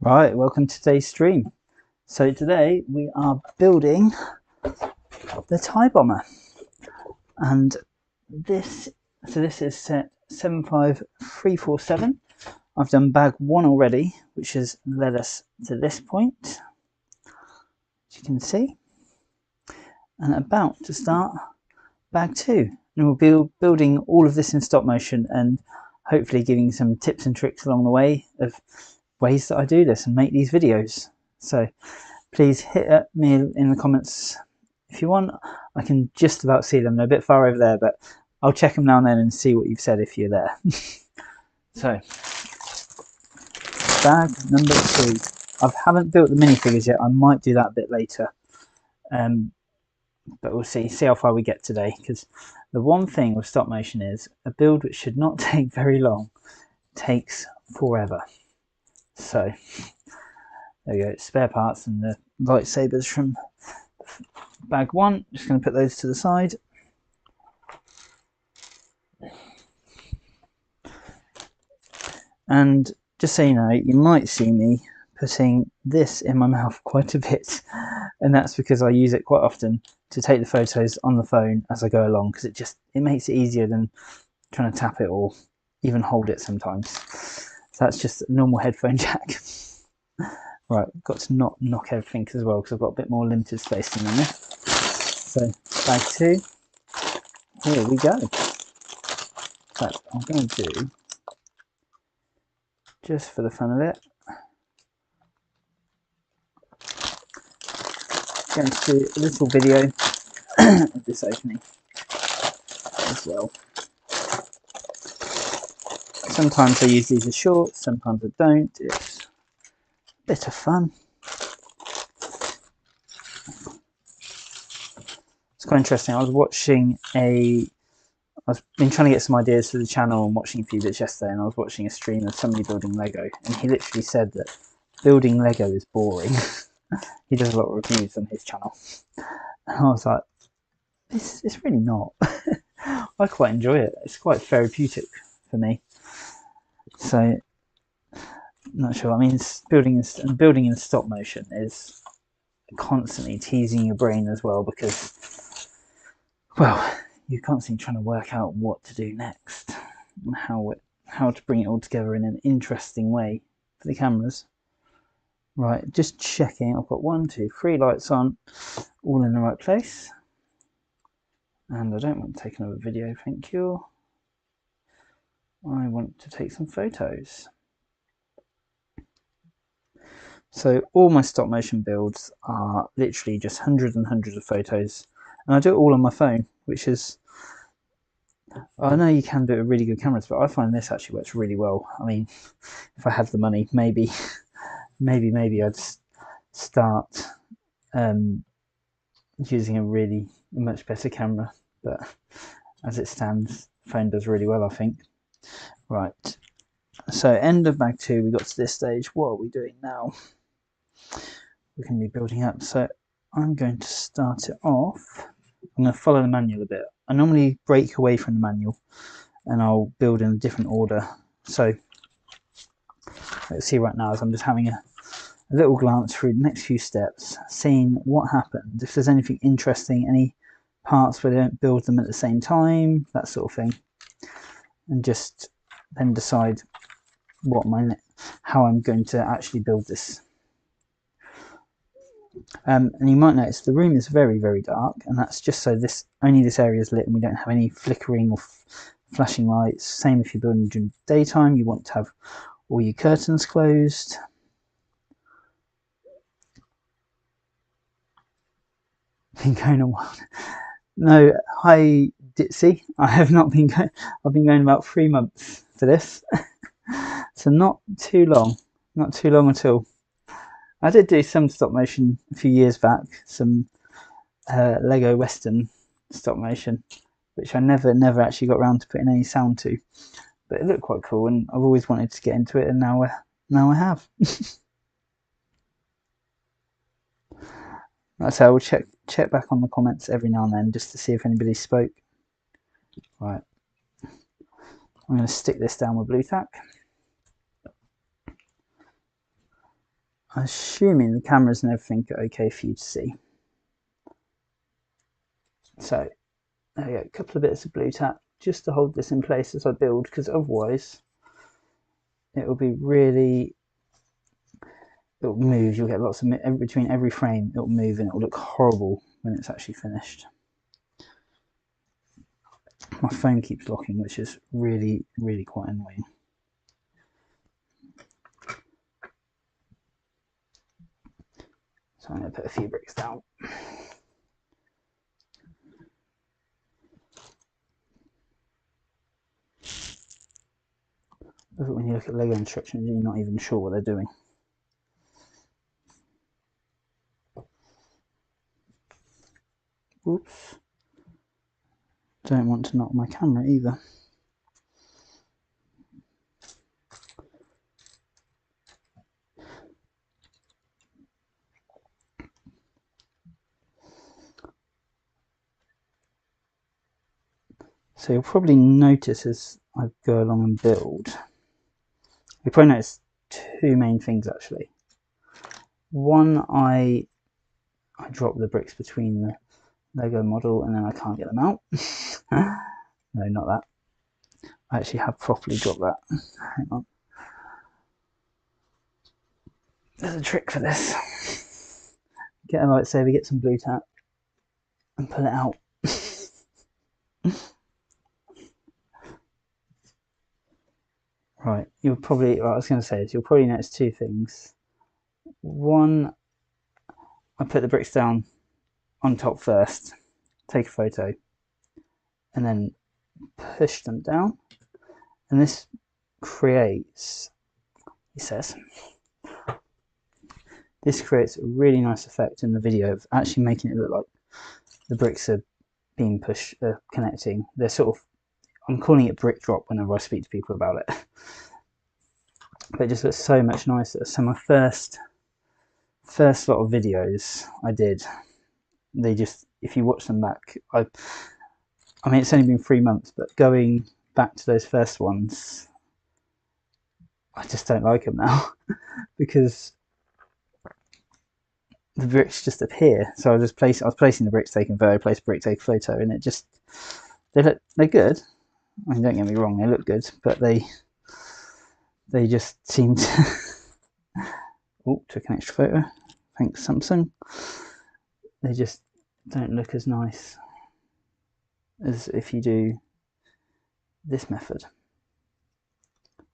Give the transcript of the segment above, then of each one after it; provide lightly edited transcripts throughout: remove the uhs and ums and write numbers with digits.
Right, welcome to today's stream. So today we are building the TIE Bomber, and this is set 75347. I've done bag 1 already, which has led us to this point, as you can see, and about to start bag 2. And we'll be building all of this in stop motion and hopefully giving some tips and tricks along the way of ways that I do this and make these videos. So please hit at me in the comments if you want. I can just about see them. They're a bit far over there, but I'll check them now and then and see what you've said if you're there. So bag number 2. I haven't built the minifigures yet. I might do that a bit later, but we'll see how far we get today, because the one thing with stop motion is a build which should not take very long takes forever. So there you go, spare parts and the lightsabers from bag 1. Just going to put those to the side. And just so you know, you might see me putting this in my mouth quite a bit, and that's because I use it quite often to take the photos on the phone as I go along, because it makes it easier than trying to tap it or even hold it sometimes. So that's just a normal headphone jack. Right, got to not knock everything as well, because I've got a bit more limited space than this. So bag 2, here we go. So I'm going to do, just for the fun of it, I'm going to do a little video of this opening as well. Sometimes I use these as shorts, sometimes I don't. It's a bit of fun. It's quite interesting. I've been trying to get some ideas for the channel and watching a few bits yesterday, and I was watching a stream of somebody building Lego, and he literally said that building Lego is boring. He does a lot of reviews on his channel, and I was like, it's really not. I quite enjoy it. It's quite therapeutic for me. So, I'm not sure. I mean, building in stop motion is constantly teasing your brain as well, because, well, you're constantly trying to work out what to do next and how to bring it all together in an interesting way for the cameras. Right, just checking. I've got 1, 2, 3 lights on, all in the right place. And I don't want to take another video, thank you. I want to take some photos. So all my stop motion builds are literally just hundreds and hundreds of photos, and I do it all on my phone, which is, I know you can do it with really good cameras, but I find this actually works really well. I mean, if I had the money, maybe I'd start using a much better camera, but as it stands, the phone does really well, I think. Right, so end of bag 2, we got to this stage. What are we doing now? We're going to be building up, so I'm going to start it off. I'm going to follow the manual a bit. I normally break away from the manual and I'll build in a different order. So let's see right now, as I'm just having a little glance through the next few steps, seeing what happened, if there's anything interesting, any parts where they don't build them at the same time, that sort of thing, and just then decide how I'm going to actually build this. And you might notice the room is very, very dark, and that's just so only this area is lit and we don't have any flickering or flashing lights. Same if you're building during daytime, you want to have all your curtains closed. Been going a while. No, hi Ditsy. I have not been going. I've been going about 3 months for this, so not too long at all. I did do some stop motion a few years back, some Lego Western stop motion, which I never actually got around to putting any sound to, but it looked quite cool, and I've always wanted to get into it, and now I have. So I will check back on the comments every now and then just to see if anybody spoke. Right, I'm going to stick this down with blue tack. assuming the cameras and everything are okay for you to see. So there we go, a couple of bits of blue tack just to hold this in place as I build, because otherwise it will be really, it'll move. You'll get lots of, between every frame it'll move and it'll look horrible when it's actually finished. My phone keeps locking, which is really quite annoying. So I'm going to put a few bricks down. When you look at Lego instructions, you're not even sure what they're doing. Oops. Don't want to knock my camera either. So you'll probably notice as I go along and build, you'll probably notice two main things actually. One, I drop the bricks between the Lego model and then I can't get them out. No, not that. I actually have properly dropped that. Hang on. There's a trick for this. Get a lightsaber, get some blue tack, and pull it out. Right, you'll probably, what I was going to say is you'll probably notice two things. One, I put the bricks down on top first, take a photo, and then push them down. And this creates, he says, this creates a really nice effect in the video of actually making it look like the bricks are being pushed, connecting. They're sort of, I'm calling it brick drop whenever I speak to people about it. But it just looks so much nicer. So my first lot of videos I did, they just, if you watch them back, I mean it's only been 3 months, but going back to those first ones, I just don't like them now because the bricks just appear. So I was placing the bricks, taking photo, place brick, take photo, and it just, they're good. I mean, don't get me wrong, they look good, but they just seem to oh, took an extra photo, thanks Samsung. They just don't look as nice as if you do this method,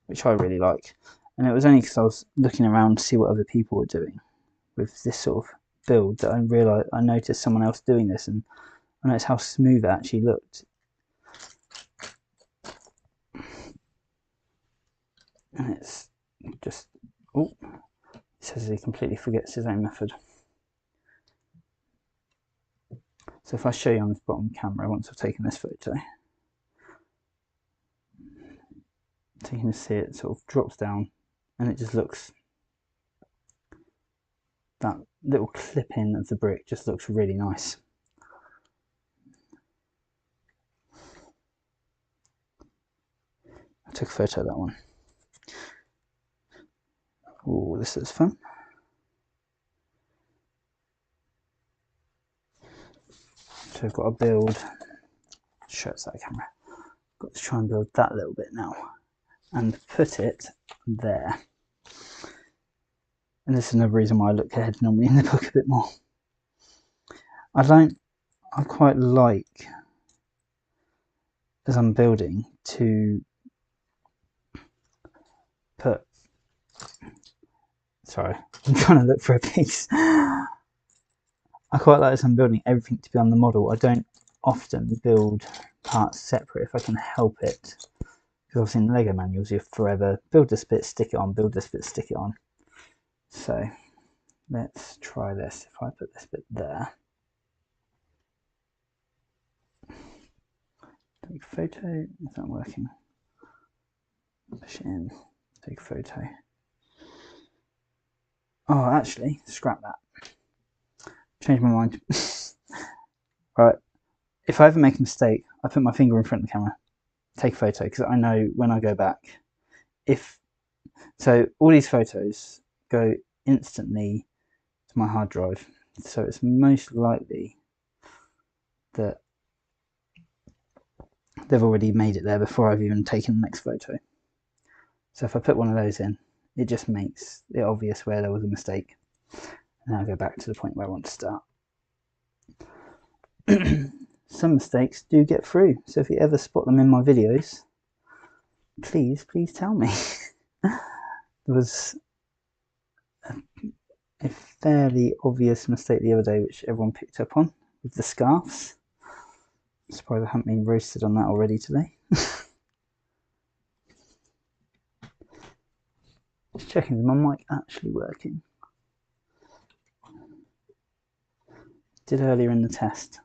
which I really like. And it was only because I was looking around to see what other people were doing with this sort of build that I noticed someone else doing this, and I noticed how smooth it actually looked. And it's just, oh, it says he completely forgets his own method. So if I show you on this bottom camera, once I've taken this photo, so you can see it sort of drops down and it just looks, that little clip in of the brick just looks really nice. I took a photo of that one. Oh, this is fun. So we've got to build, show us that camera, got to try and build that little bit now and put it there. And this is another reason why I look ahead normally in the book a bit more. I quite like, as I'm building, to put, sorry, I'm trying to look for a piece. I quite like, as I'm building, everything to be on the model. I don't often build parts separate if I can help it. Because obviously in Lego manuals you're forever build this bit, stick it on, build this bit, stick it on. So let's try this. If I put this bit there, take a photo. Is that working? Push it in, take a photo. Oh, actually, scrap that. Change my mind. Right, if I ever make a mistake, I put my finger in front of the camera, take a photo, because I know when I go back, so all these photos go instantly to my hard drive. So it's most likely that they've already made it there before I've even taken the next photo. So if I put one of those in, it just makes it obvious where there was a mistake. And I'll go back to the point where I want to start. Some mistakes do get through, so if you ever spot them in my videos, please tell me. There was a fairly obvious mistake the other day which everyone picked up on with the scarves. I'm surprised I haven't been roasted on that already today. Just checking, is my mic actually working? Did earlier in the test.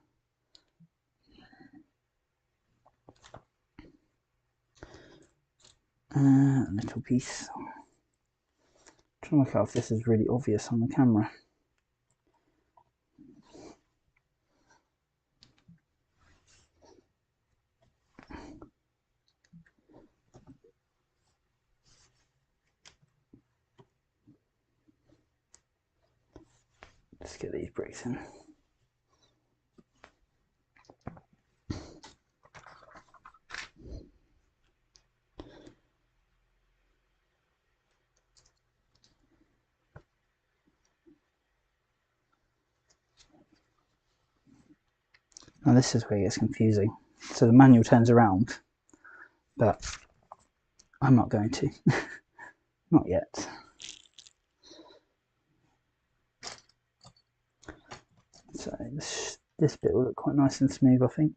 A little piece. I'm trying to work out if this is really obvious on the camera. Let's get these bricks in. Now this is where it gets confusing. So the manual turns around, but I'm not going to. Not yet. So this bit will look quite nice and smooth, I think.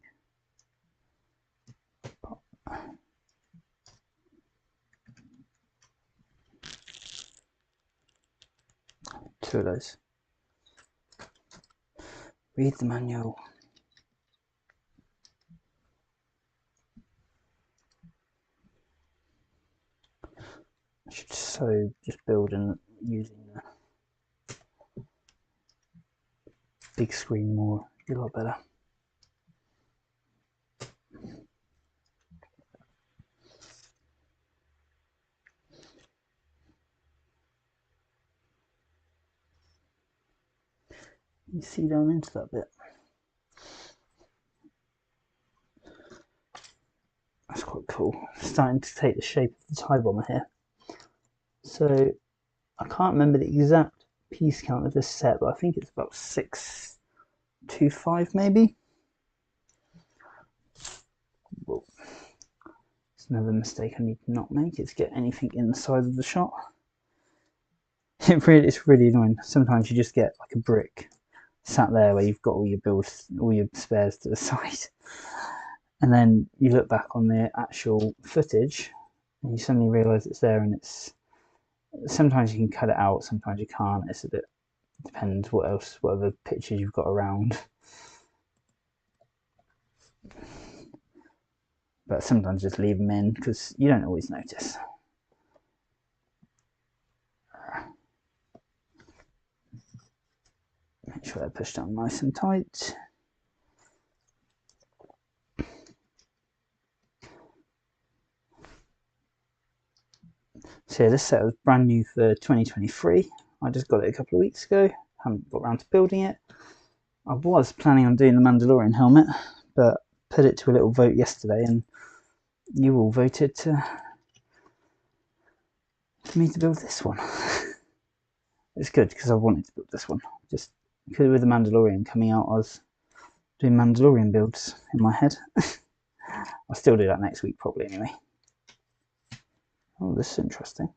Two of those. Read the manual. I should just build and using the big screen more, be a lot better. You see down into that bit. That's quite cool. Starting to take the shape of the TIE bomber here. So I can't remember the exact piece count of this set, but I think it's about 625 maybe. Whoa. It's another mistake I need to not make, is get anything in the side of the shot. It's really annoying. Sometimes you just get like a brick sat there where you've got all your builds, all your spares to the side, and then you look back on the actual footage and you suddenly realise it's there, and it's sometimes you can cut it out, sometimes you can't. It's a bit, depends what other pictures you've got around, but sometimes just leave them in because you don't always notice. Make sure they're pushed down nice and tight. So yeah, this set was brand new for 2023. I just got it a couple of weeks ago. Haven't got around to building it. I was planning on doing the Mandalorian helmet, but put it to a little vote yesterday, and you all voted for me to build this one. It's good because I wanted to build this one. Just because with the Mandalorian coming out, I was doing Mandalorian builds in my head. I'll still do that next week probably anyway. Oh, this is interesting.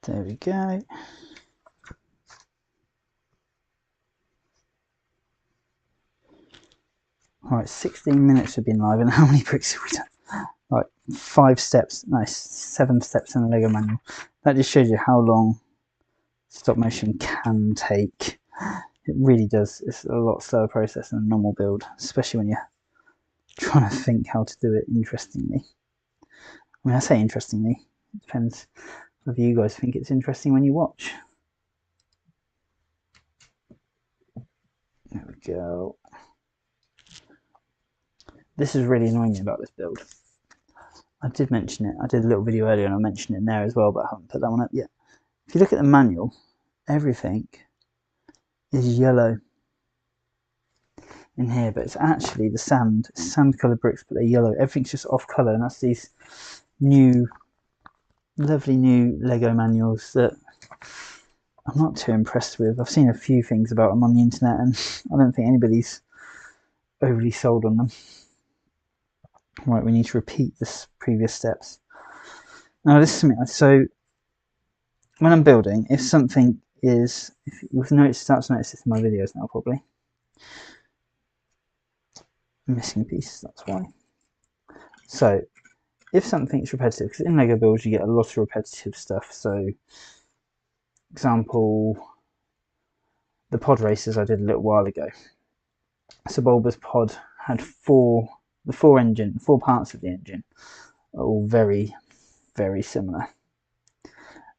There we go. Alright, 16 minutes have been live, and how many bricks have we done? Right, 5 steps, nice, 7 steps in the Lego manual. That just shows you how long stop motion can take. It really does. It's a lot slower process than a normal build, especially when you're trying to think how to do it interestingly. I mean, I say interestingly, It depends whether you guys think it's interesting when you watch. There we go. This is really annoying me about this build. I did mention it. I did a little video earlier and I mentioned it in there as well, but I haven't put that one up yet. If you look at the manual, everything is yellow in here, but it's actually the sand coloured bricks, but they're yellow. Everything's just off colour, and that's these lovely new Lego manuals that I'm not too impressed with. I've seen a few things about them on the internet, and I don't think anybody's overly sold on them. Right, we need to repeat this previous steps. Now, this is something. So, when I'm building, if something is, if you've start to notice this in my videos now, probably I'm missing a piece. That's why. So, if something's repetitive, because in Lego builds you get a lot of repetitive stuff. So, example, the pod races I did a little while ago. So Bulba's pod had four parts of the engine are all very, very similar,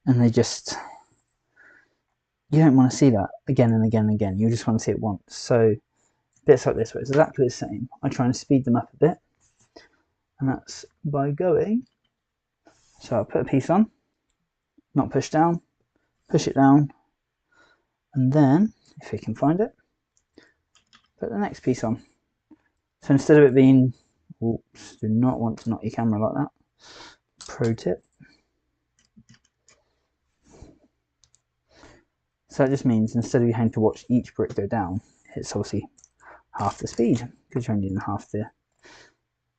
and they just, you don't want to see that again and again and again. You just want to see it once. So bits like this where it's exactly the same, I try and speed them up a bit, and that's by going, so I'll put a piece on, not push down, push it down, and then if you can find it, put the next piece on. So instead of it being, oops, do not want to knock your camera like that. Pro tip. So that just means instead of you having to watch each brick go down, it's obviously half the speed because you're only doing half the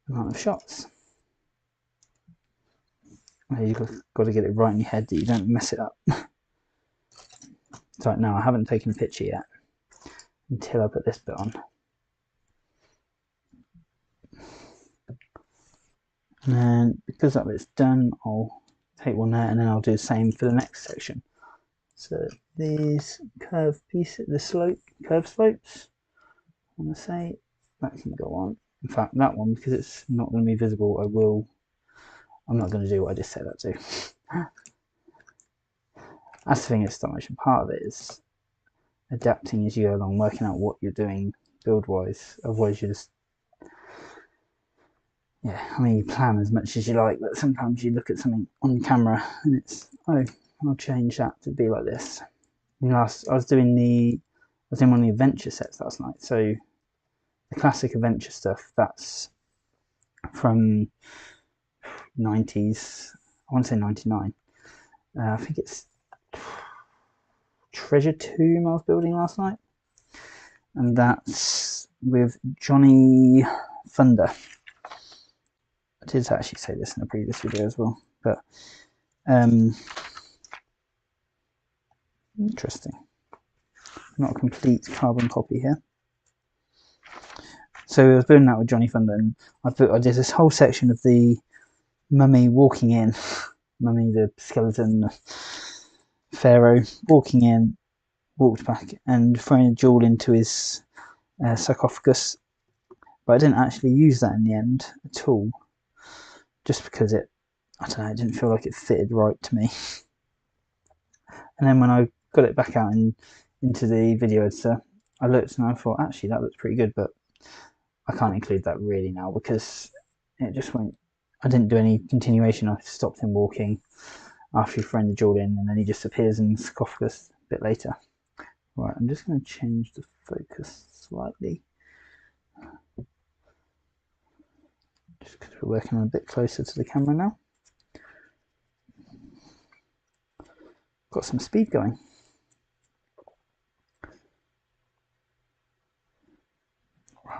amount of shots. You've got to get it right in your head that you don't mess it up. So now I haven't taken a picture yet until I put this bit on. And then because that bit's done, I'll take one there and then I'll do the same for the next section. So these curve pieces, the curve slopes, I want to say that can go on. In fact, that one, because it's not going to be visible, I'm not going to do what I just said that to. That's the thing with stop motion. Part of it is adapting as you go along, working out what you're doing build wise. Otherwise, you just, yeah, I mean, you plan as much as you like, but sometimes you look at something on the camera and it's, oh, I'll change that to be like this. I was doing one of the adventure sets last night. So the classic adventure stuff, that's from 90s, I want to say 99. I think it's Treasure Tomb I was building last night, and that's with Johnny Thunder. I did actually say this in a previous video as well, but interesting. Not a complete carbon copy here. So I was building that with Johnny Thunder, and I did this whole section of the mummy walking in, mummy the skeleton pharaoh walking in, walked back and throwing a jewel into his sarcophagus, but I didn't actually use that in the end at all, just because I don't know, it didn't feel like it fitted right to me. And then when I got it back out into the video editor, I looked and I thought, actually that looks pretty good, but I can't include that really now because it just went, I didn't do any continuation. I stopped him walking after he thrown the jewel in, and then he just appears in the sarcophagus a bit later. Right, I'm just going to change the focus slightly, just because we're working on a bit closer to the camera now. Got some speed going.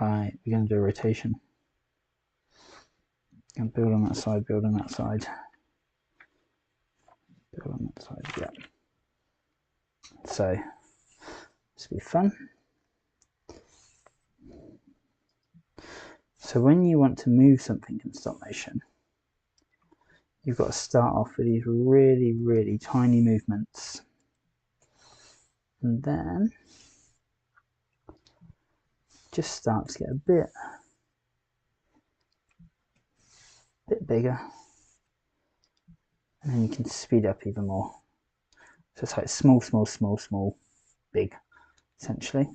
Right, we're going to do a rotation. And build on that side, build on that side. Build on that side, yeah. So, this will be fun. So when you want to move something in stop motion, you've got to start off with these really, really tiny movements. And then just start to get a bit bigger And then you can speed up even more. So it's like small, small, small, small, big, essentially.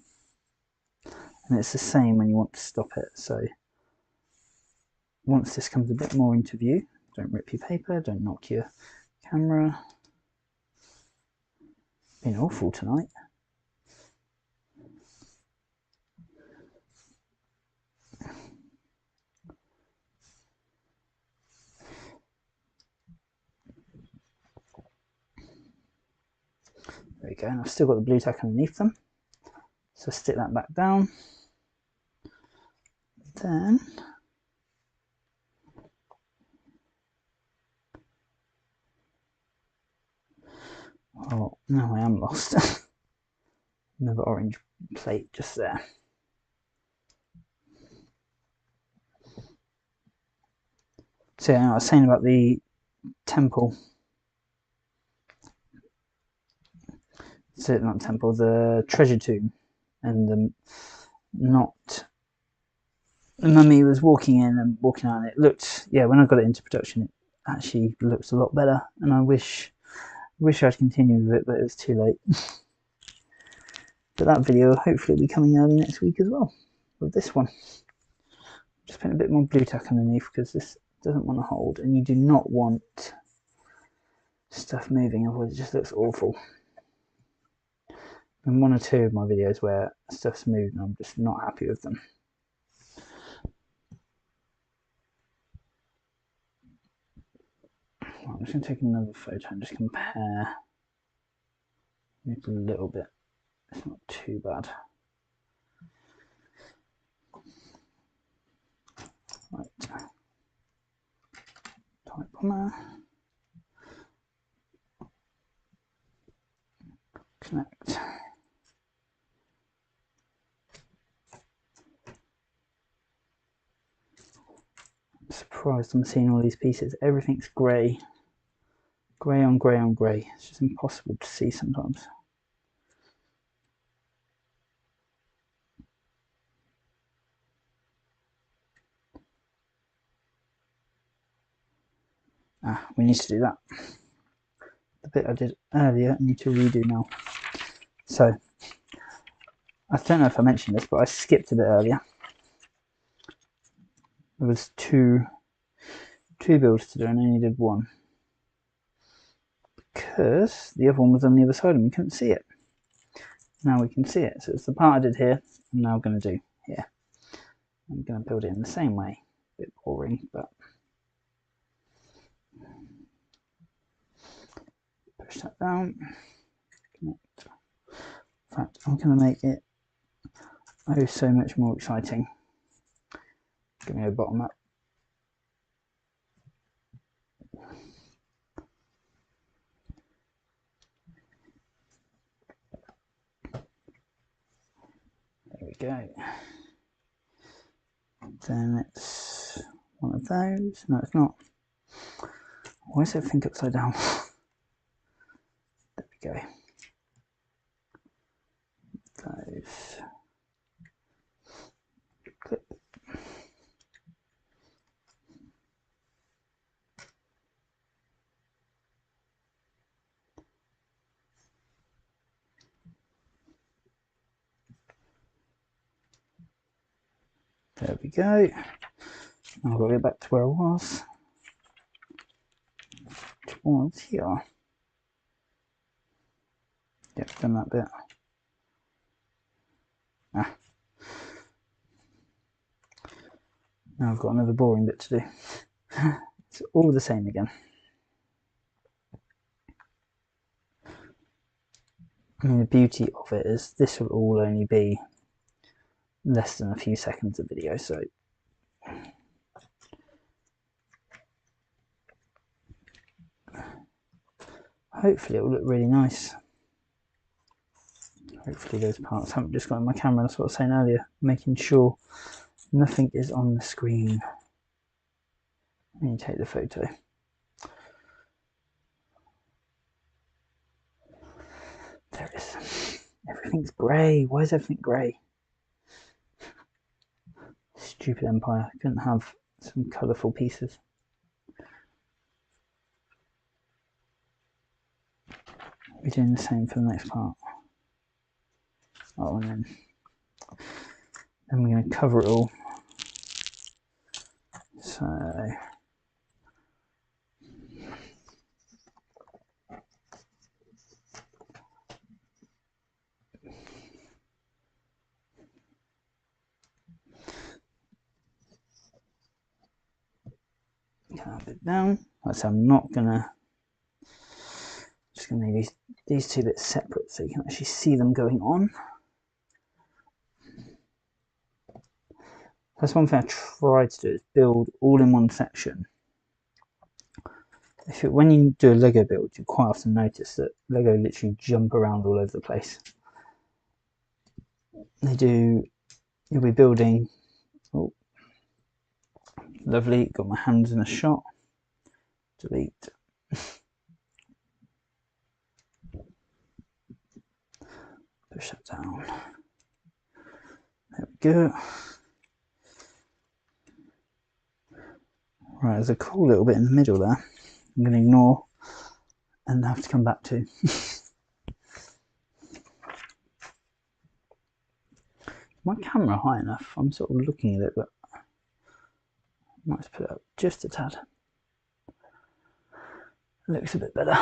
And it's the same when you want to stop it. So once this comes a bit more into view, don't rip your paper, don't knock your camera. Been awful tonight. There we go, and I've still got the blue tack underneath them. So stick that back down. Then oh, now I am lost. Another orange plate just there. So yeah, I was saying about the temple. So not temple, the treasure tomb, and the mummy was walking in and walking out, and it looked, yeah, when I got it into production, it actually looks a lot better, and I wish I'd continued with it, but it was too late. But that video hopefully will be coming early next week as well, with this one. Just putting a bit more blue tack underneath because this doesn't want to hold, and you do not want stuff moving, otherwise it just looks awful. And one or two of my videos where stuff's moved and I'm just not happy with them. I'm just going to take another photo and just compare. Maybe a little bit. It's not too bad. Right. Type on there. Connect. I'm surprised I'm seeing all these pieces. Everything's grey. Grey on grey on grey. It's just impossible to see sometimes. We need to do that. The bit I did earlier, I need to redo now. So, I don't know if I mentioned this, but I skipped a bit earlier. There was two builds to do and I only did one. Because the other one was on the other side and we couldn't see it. Now we can see it. So it's the part I did here, I'm now going to do here. I'm going to build it in the same way. A bit boring, but push that down. Connect. In fact, I'm going to make it oh so much more exciting. Give me a bottom up. There we go. Then it's one of those. No, it's not. Why is everything upside down? There we go. Those. Clip. There we go. Now I've got to go back to where I was. Which was here. Yep, done that bit. Now I've got another boring bit to do. It's all the same again. I mean, the beauty of it is this will all only be less than a few seconds of video, so hopefully it will look really nice. Hopefully those parts haven't just got in my camera, that's what I was saying earlier, making sure nothing is on the screen when you take the photo. There it is. Everything's grey. Why is everything grey? Stupid Empire. Couldn't have some colourful pieces. We're doing the same for the next part. Oh, and then we're going to cover it all. So count it down. So I'm not gonna. Just gonna leave these two bits separate so you can actually see them going on. That's one thing I try to do, is build all in one section. When you do a Lego build, you quite often notice that Lego literally jump around all over the place. You'll be building. Oh, lovely, got my hands in a shot. Delete. Push that down. There we go. Right, there's a cool little bit in the middle there. I'm going to ignore and have to come back to. My camera high enough? I'm sort of looking at it, but I might just put it up just a tad. It looks a bit better.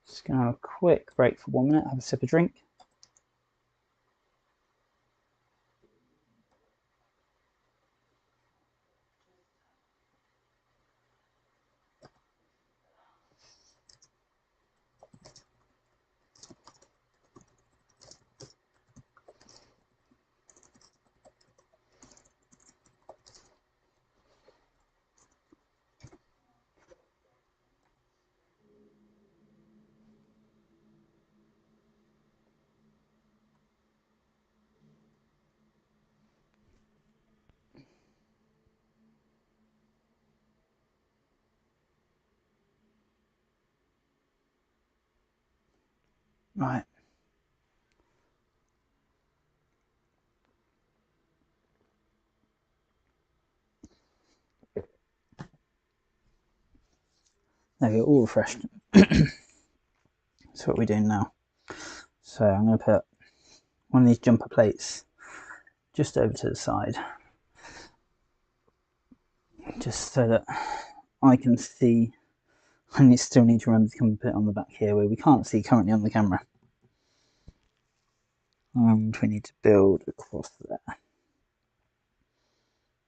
Just going to have a quick break for 1 minute, have a sip of drink. Right. There we go, all refreshed. That's what we're doing now. So I'm going to put one of these jumper plates just over to the side, just so that I can see. I still need to remember to come and put it on the back here where we can't see currently on the camera. And we need to build across there.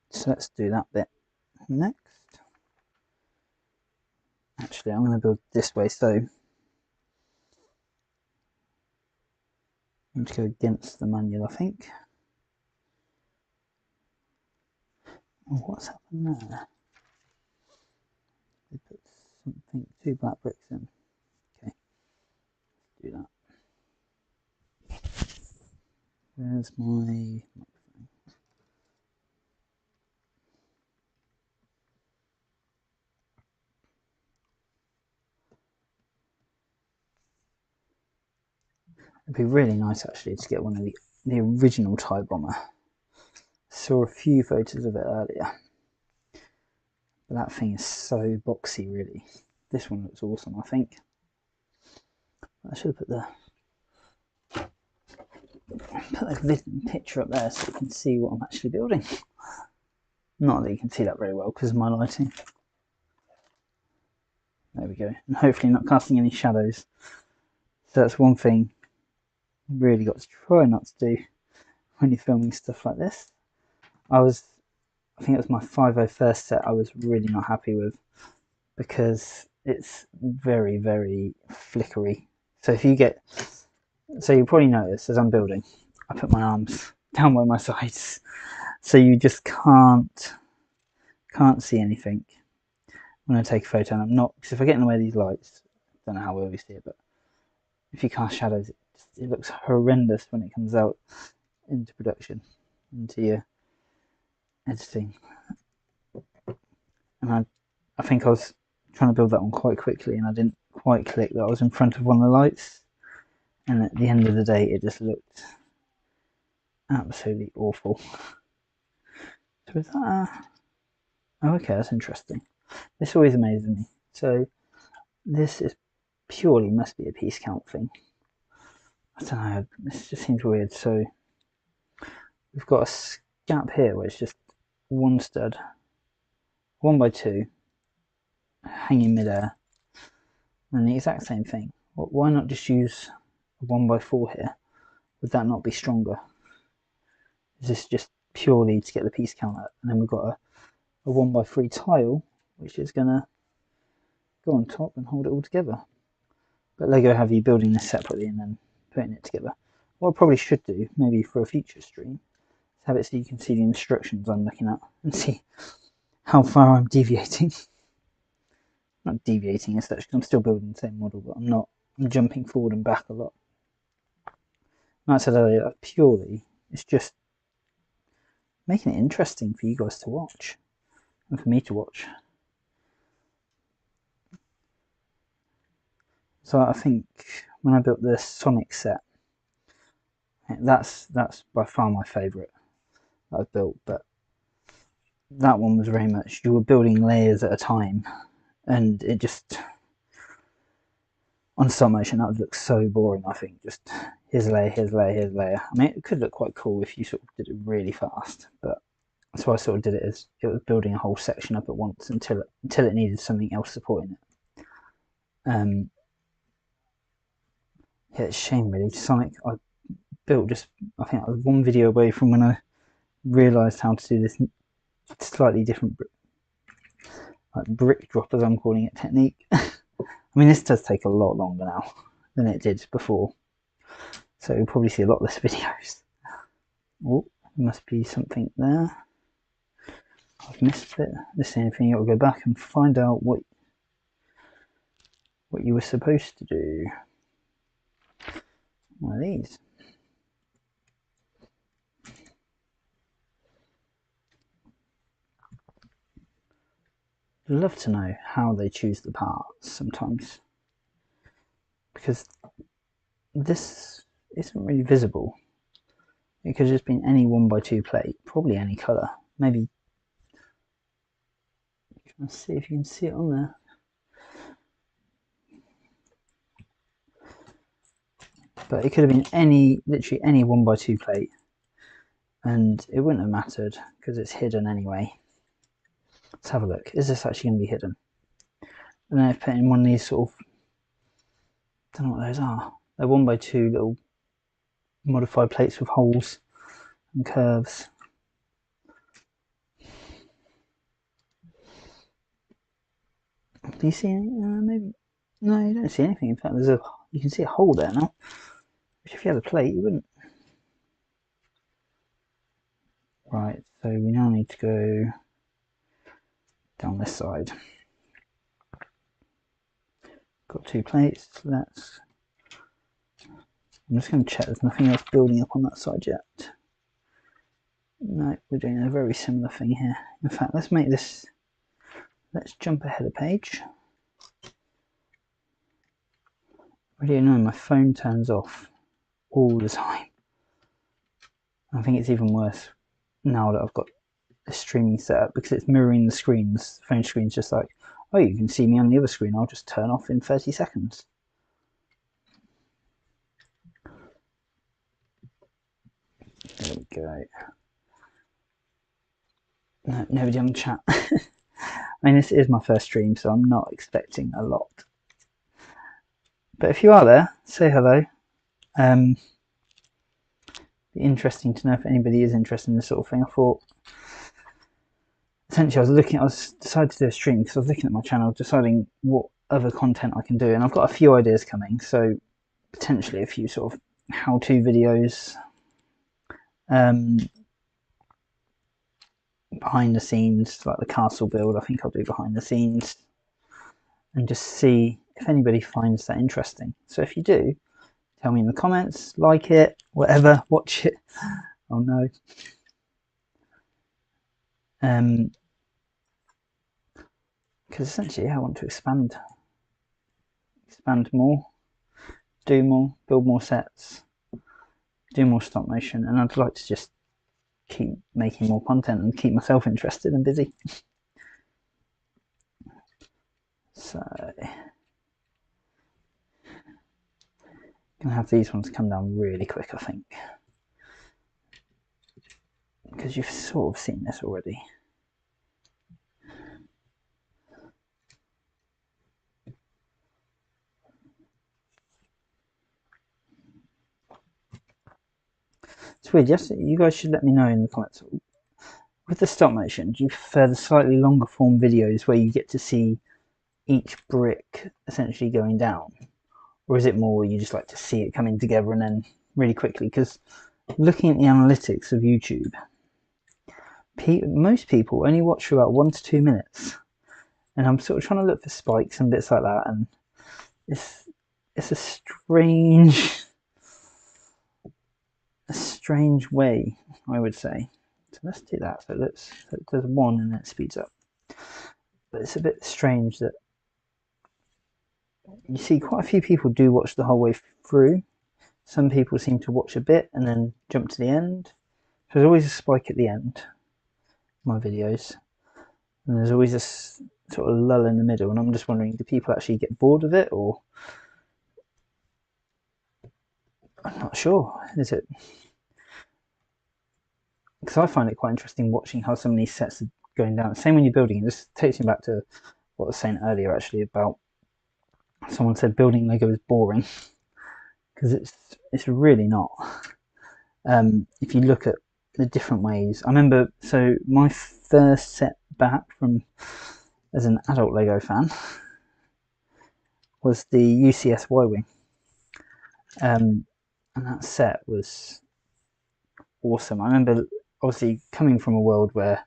So let's do that bit next. Actually, I'm going to build this way, so I'm going to go against the manual, I think. Oh, what's happened there? They put something, 2 black bricks in. Okay, do that. Where's my microphone? It'd be really nice actually to get one of the original TIE bomber. Saw a few photos of it earlier, but that thing is so boxy really. This one looks awesome, I think. I should have put the picture up there so you can see what I'm actually building. Not that you can see that very well because of my lighting. There we go, and hopefully not casting any shadows. So that's one thing you really got to try not to do when you're filming stuff like this. I think it was my 501st set I was really not happy with because it's very, very flickery. So you probably notice as I'm building, I put my arms down by my sides, so you just can't see anything when I take a photo. And I'm not, because if I get in the way of these lights, I don't know how well you see it, but if you cast shadows, it looks horrendous when it comes out into production, into your editing. And I think I was trying to build that one quite quickly and I didn't quite click that I was in front of one of the lights, and at the end of the day it just looked absolutely awful. So is that oh, okay, that's interesting. This always amazes me. So this is purely must be a piece count thing. I don't know, this just seems weird. So we've got a gap here where it's just one stud, 1x2, hanging midair, and the exact same thing. Why not just use a 1x4 here? Would that not be stronger? Is this just purely to get the piece count up? And then we've got a 1x3 tile, which is going to go on top and hold it all together. But Lego have you building this separately and then putting it together. What I probably should do, maybe for a future stream, is have it so you can see the instructions I'm looking at and see how far I'm deviating. Not deviating as such, because I'm still building the same model, but I'm jumping forward and back a lot. Like I said earlier, purely, it's just making it interesting for you guys to watch, and for me to watch. So I think when I built the Sonic set, that's by far my favourite that I've built, but that one was very much, you were building layers at a time, and it just, on stop motion, that would look so boring, I think. Just here's a layer, here's a layer, here's a layer. I mean, it could look quite cool if you sort of did it really fast, but that's why I sort of did it, as it was building a whole section up at once until it needed something else supporting it. Yeah, it's a shame really. Sonic, I built just, I think I was one video away from when I realised how to do this slightly different brick drop, as I'm calling it, technique. I mean, this does take a lot longer now than it did before, so you'll probably see a lot less videos. Oh, there must be something there. I've missed it. This is anything, you'll go back and find out what you were supposed to do. One of these. I'd love to know how they choose the parts sometimes, because this isn't really visible. It could have just been any 1x2 plate, probably any colour. Maybe, let's see if you can see it on there. But it could have been literally any 1x2 plate, and it wouldn't have mattered because it's hidden anyway. Let's have a look. Is this actually going to be hidden? And then I've put in one of these sort of, I don't know what those are. They're 1x2 little modified plates with holes and curves. Do you see any? Maybe. No, you don't see anything. In fact, you can see a hole there now. Which if you had a plate, you wouldn't. Right, so we now need to go down this side. Got 2 plates. I'm just going to check there's nothing else building up on that side yet. No, we're doing a very similar thing here. In fact, let's jump ahead a page. Really annoying, my phone turns off all the time. I think it's even worse now that I've got the streaming set up, because it's mirroring the screens. The phone screen's just like, oh, you can see me on the other screen, I'll just turn off in 30 seconds. There we go. No, nobody on the chat. I mean, this is my first stream, so I'm not expecting a lot. But if you are there, say hello. Be interesting to know if anybody is interested in this sort of thing. I thought, essentially, I decided to do a stream because I was looking at my channel, deciding what other content I can do, and I've got a few ideas coming. So potentially a few sort of how-to videos, behind the scenes, like the castle build. I think I'll do behind the scenes, and just see if anybody finds that interesting. So if you do, tell me in the comments, like it, whatever, watch it. Oh no. Because essentially, I want to expand more, do more, build more sets, do more stop motion, and I'd like to just keep making more content and keep myself interested and busy. So gonna have these ones come down really quick, I think, because you've sort of seen this already. It's weird. Yes, you guys should let me know in the comments. With the stop motion, do you prefer the slightly longer form videos where you get to see each brick essentially going down, or is it more you just like to see it coming together and then really quickly? Because looking at the analytics of YouTube, most people only watch for about 1 to 2 minutes, and I'm sort of trying to look for spikes and bits like that, and it's a strange way, I would say. So let's do that. So it does 1 and then it speeds up. But it's a bit strange that you see quite a few people do watch the whole way through. Some people seem to watch a bit and then jump to the end. So there's always a spike at the end of my videos, and there's always a sort of lull in the middle, and I'm just wondering, do people actually get bored of it, or I'm not sure. Is it? Because I find it quite interesting watching how some of these sets are going down. Same when you're building. This takes me back to what I was saying earlier, actually, about someone said building Lego is boring, because it's really not. If you look at the different ways, I remember. So my first set back from as an adult Lego fan was the UCS Y-wing, and that set was awesome. I remember obviously coming from a world where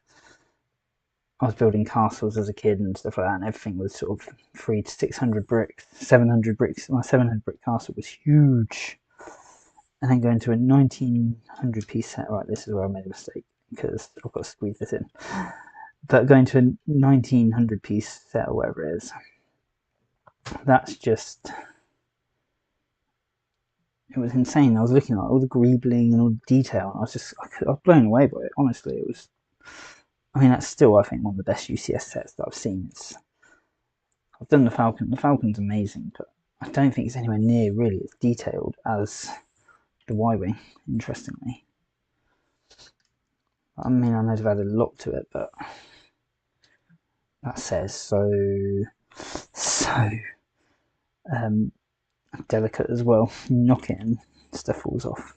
I was building castles as a kid and stuff like that, and everything was sort of 300 to 600 bricks, 700 bricks. My 700 brick castle was huge, and then going to a 1900 piece set. Right, this is where I made a mistake because I've got to squeeze this in. But going to a 1900 piece set or whatever it is, that's just, it was insane. I was looking at all the greebling and all the detail, and I was blown away by it. Honestly, it was. I mean, that's still, I think, one of the best UCS sets that I've seen. I've done the Falcon. The Falcon's amazing, but I don't think it's anywhere near really as detailed as the Y-wing. Interestingly, I mean, I know they've added a lot to it, but that says so delicate as well. Knock it and stuff falls off.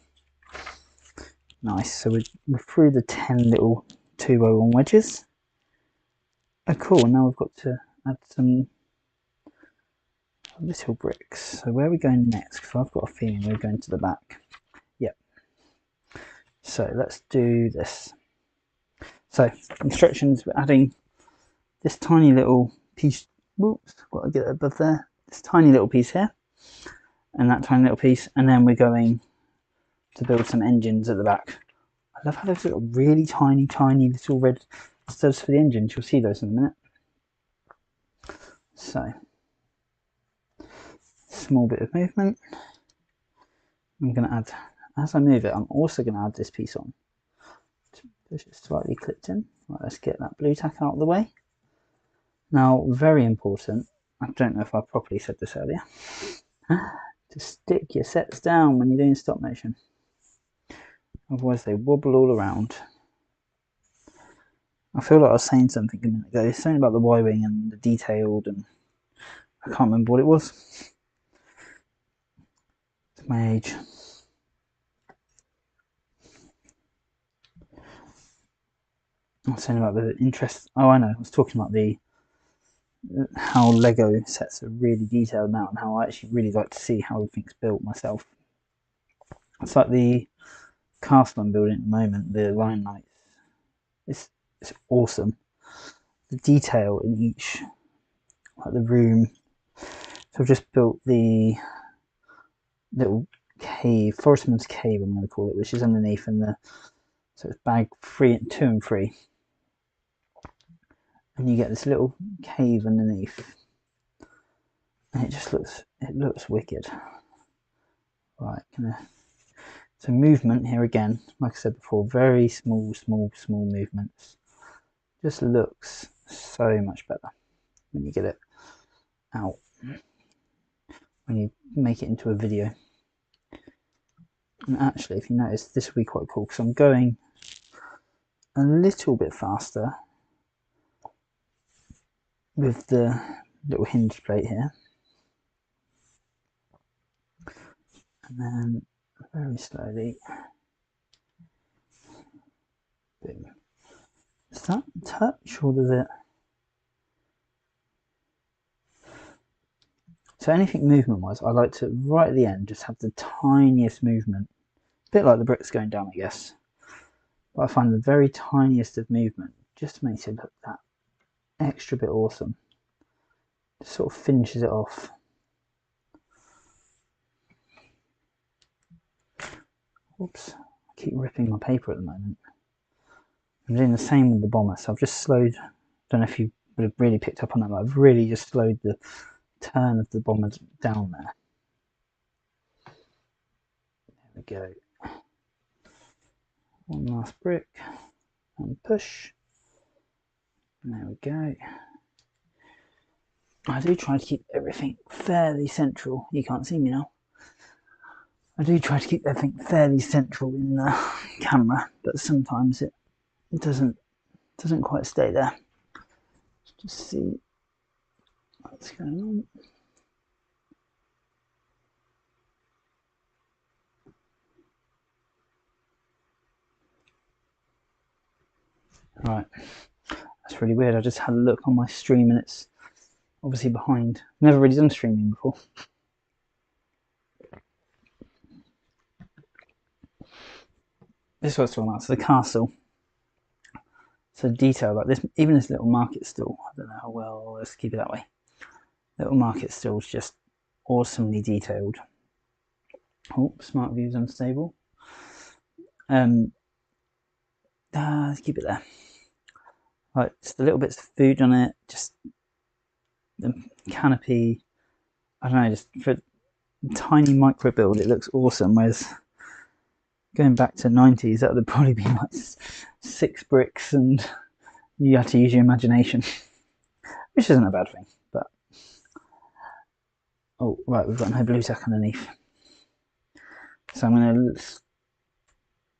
Nice. So we're through the 10 little 201 wedges. Oh, cool. Now we've got to add some little bricks. So where are we going next? Because I've got a feeling we're going to the back. Yep. So let's do this. So instructions: we're adding this tiny little piece. Whoops, got to get it above there. This tiny little piece here, and that tiny little piece, and then we're going to build some engines at the back. I love how they've got really tiny little red studs for the engines. You'll see those in a minute. So, small bit of movement. I'm going to add, as I move it, I'm also going to add this piece on. Push it slightly clipped in. Right, let's get that blue tack out of the way. Now, very important, I don't know if I properly said this earlier, to stick your sets down when you're doing stop motion. Otherwise they wobble all around. I feel like I was saying something a minute ago, something about the Y-wing and the detailed, and I can't remember what it was. It's my age. I was saying about the interest. Oh, I know. I was talking about how Lego sets are really detailed now, and how I actually really like to see how everything's built myself. It's like the castle I'm building at the moment, the Lion Knights. It's awesome. The detail in each, like the room. So I've just built the little cave, Forestman's Cave, I'm going to call it, which is underneath, and so it's bag 2 and 3, and you get this little cave underneath, and it looks wicked. Right, gonna So movement here again, like I said before, very small movements. Just looks so much better when you get it out, when you make it into a video. And actually, if you notice, this will be quite cool because I'm going a little bit faster with the little hinge plate here. And then very slowly, boom. Does that touch or does it? So anything movement wise, I like to right at the end just have the tiniest movement, a bit like the bricks going down, I guess. But I find the very tiniest of movement just makes it look that extra bit awesome. Just sort of finishes it off. Oops, I keep ripping my paper at the moment. I'm doing the same with the bomber, so I've just slowed. I don't know if you would have really picked up on that, but I've really just slowed the turn of the bomber down there. There we go. One last brick and push. And there we go. I do try to keep everything fairly central. You can't see me now. I do try to keep everything fairly central in the camera, but sometimes it doesn't quite stay there. Just see what's going on. Right, that's really weird. I just had a look on my stream and it's obviously behind. Never really done streaming before. This was talking about, so the castle. So detail like this, even this little market stall. I don't know how well, let's keep it that way. Little market stall is just awesomely detailed. Oh, smart view's unstable. Let's keep it there. Right, just the little bits of food on it, just the canopy. I don't know, just for a tiny micro build, it looks awesome. Whereas going back to 90s, that would have probably been like 6 bricks and you had to use your imagination, which isn't a bad thing. But oh, right, we've got no blue tack underneath. So I'm going to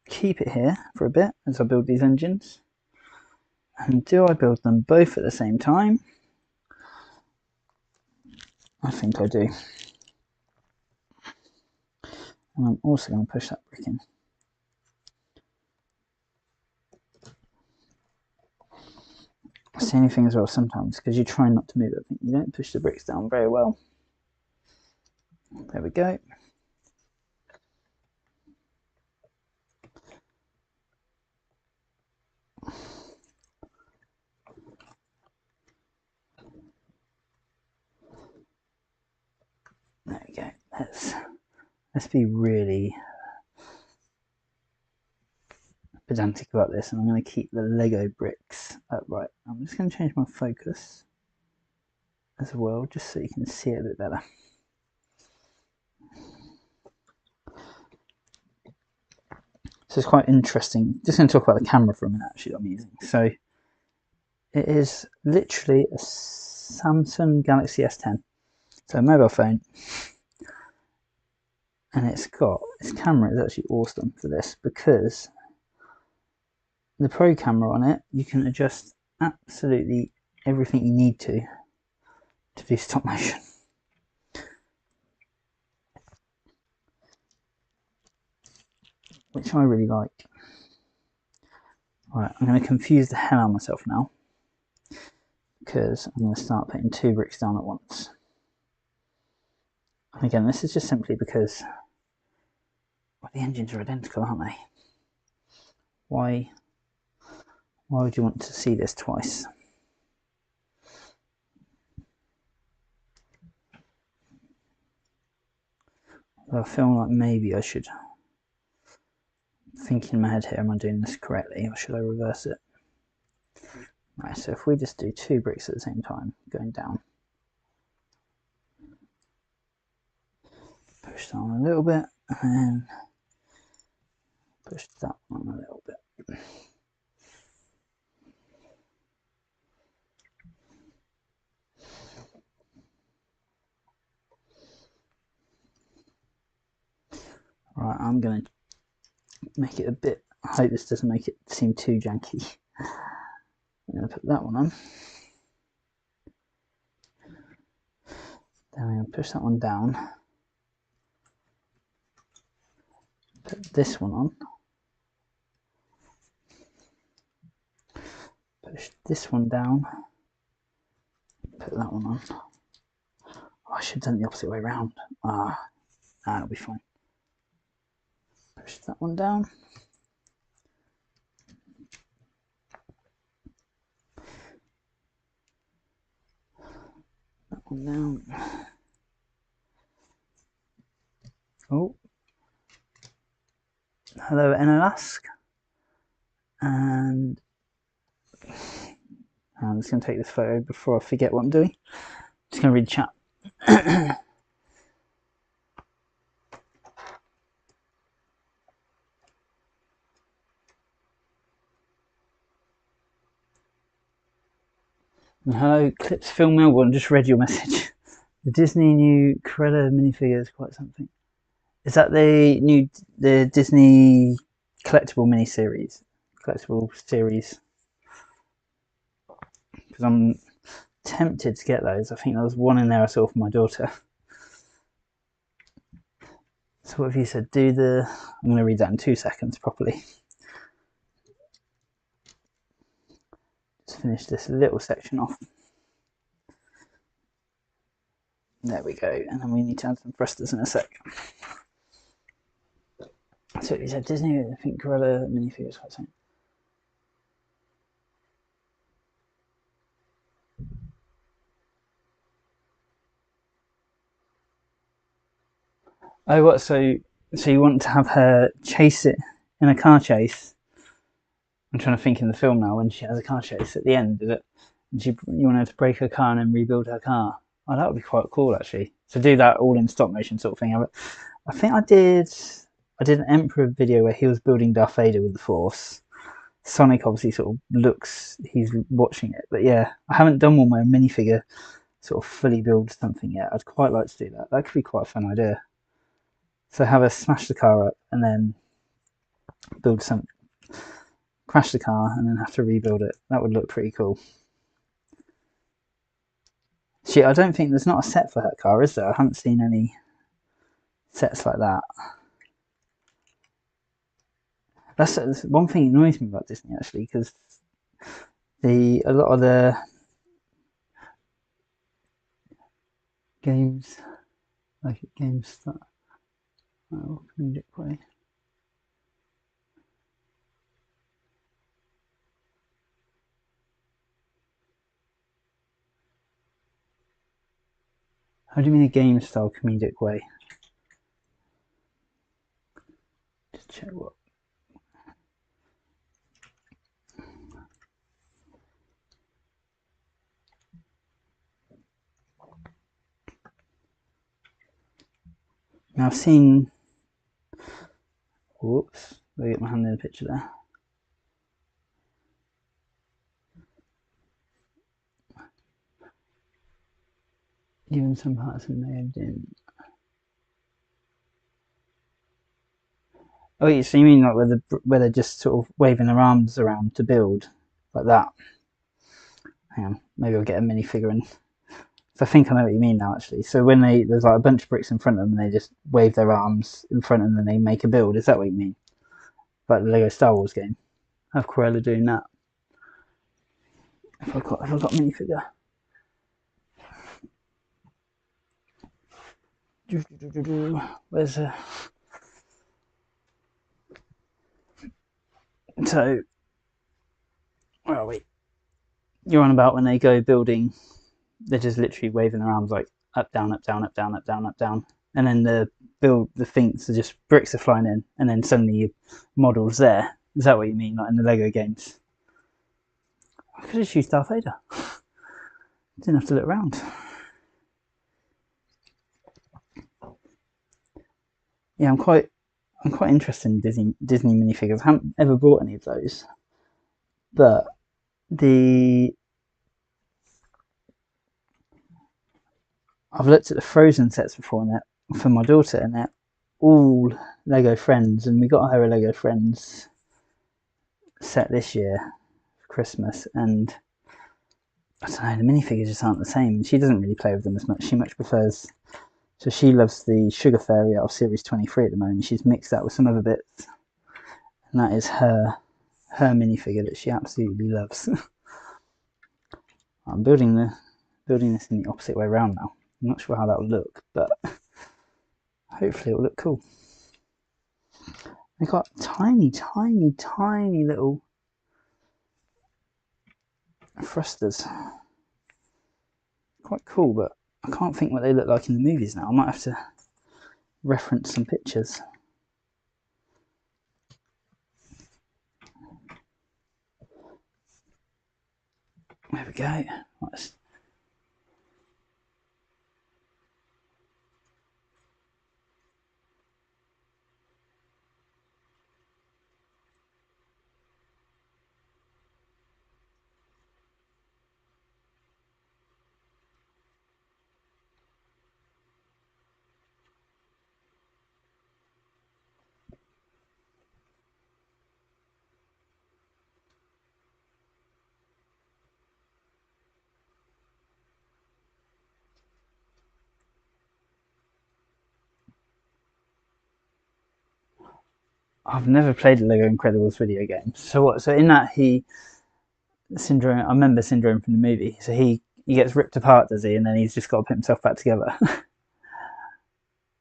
keep it here for a bit as I build these engines. And do I build them both at the same time? I think I do. And I'm also going to push that brick in. That's the only thing as well sometimes, because you try not to move it, you don't push the bricks down very well. There we go. There we go. Let's be really pedantic about this, and I'm going to keep the Lego bricks upright. I'm just going to change my focus as well, just so you can see it a bit better. So it's quite interesting. Just going to talk about the camera for a minute, actually, that I'm using. So it is literally a Samsung Galaxy S10, so a mobile phone, and its camera is actually awesome for this because the Pro camera on it, you can adjust absolutely everything you need to do stop motion. Which I really like. Right, I'm going to confuse the hell out of myself now because I'm going to start putting 2 bricks down at once. And again, this is just simply because well, the engines are identical, aren't they? Why would you want to see this twice? I feel like maybe I should think in my head here, am I doing this correctly or should I reverse it? Right, so if we just do 2 bricks at the same time, going down. Push down a little bit and then Push that one a little bit. Right, I'm going to make it a bit, I hope this doesn't make it seem too janky. I'm going to put that one on. Then I'm going to push that one down. Put this one on. Push this one down. Put that one on. Oh, I should have done it the opposite way around. That'll be fine. Push that one down. That one down. Oh. Hello, NLask. And I'm just going to take this photo before I forget what I'm doing. Just going to read the chat. Hello, Clips Film Melbourne, just read your message. The Disney new Cruella minifigure is quite something. Is that the Disney collectible mini-series? Collectible series? Because I'm tempted to get those. I think there was one in there I saw for my daughter. So what have you said? I'm going to read that in 2 seconds properly. Just finish this little section off. There we go. And then we need to add some thrusters in a sec. So you said Disney, I think Cruella minifigures, what's that? Oh, what? So you want to have her chase it in a car chase? I'm trying to think in the film now when she has a car chase at the end, is it? And you want her to break her car and then rebuild her car? Oh, that would be quite cool actually. To do that all in stop motion sort of thing. I think I did an Emperor video where he was building Darth Vader with the Force. Sonic obviously sort of looks, he's watching it. But yeah, I haven't done one where a minifigure sort of fully builds something yet. I'd quite like to do that. That could be quite a fun idea. So have her smash the car up and then crash the car and then have to rebuild it. That would look pretty cool. I don't think there's not a set for her car, is there? I haven't seen any sets like that. That's one thing that annoys me about Disney actually, because a lot of the games, like games that comedic way. How do you mean a game style comedic way? Just check what. Now I've seen. Whoops! Let me get my hand in the picture there. Even some parts of Mayo didn't. Oh, so you mean like where they're just sort of waving their arms around to build, like that? Hang on, maybe I'll get a minifigure in. So I think I know what you mean now, actually. So when there's like a bunch of bricks in front of them, and they just wave their arms in front, and then they make a build. Is that what you mean? Like the Lego Star Wars game. I have Cruella doing that. If I got minifigure. Where's her? So where are we? You're on about when they go building, they're just literally waving their arms like up, down, up, down, up, down, up, down, up, down. And then the things are just bricks are flying in, and then suddenly your model's there. Is that what you mean, like in the Lego games? I could just use Darth Vader. Didn't have to look around. Yeah, I'm quite interested in Disney minifigures. I haven't ever bought any of those, but I've looked at the Frozen sets before and for my daughter, and they're all Lego Friends, and we got her a Lego Friends set this year for Christmas, and I don't know, the minifigures just aren't the same, and she doesn't really play with them as much. She much prefers, so she loves the Sugar Fairy out of Series 23 at the moment. She's mixed that with some other bits, and that is her minifigure that she absolutely loves. I'm building this in the opposite way around now. I'm not sure how that will look, but hopefully it will look cool. They've got tiny, tiny, tiny little thrusters. Quite cool, but I can't think what they look like in the movies now. I might have to reference some pictures. There we go. I've never played a Lego Incredibles video game. So what? So in that Syndrome. I remember Syndrome from the movie. So he gets ripped apart, does he? And then he's just got to put himself back together.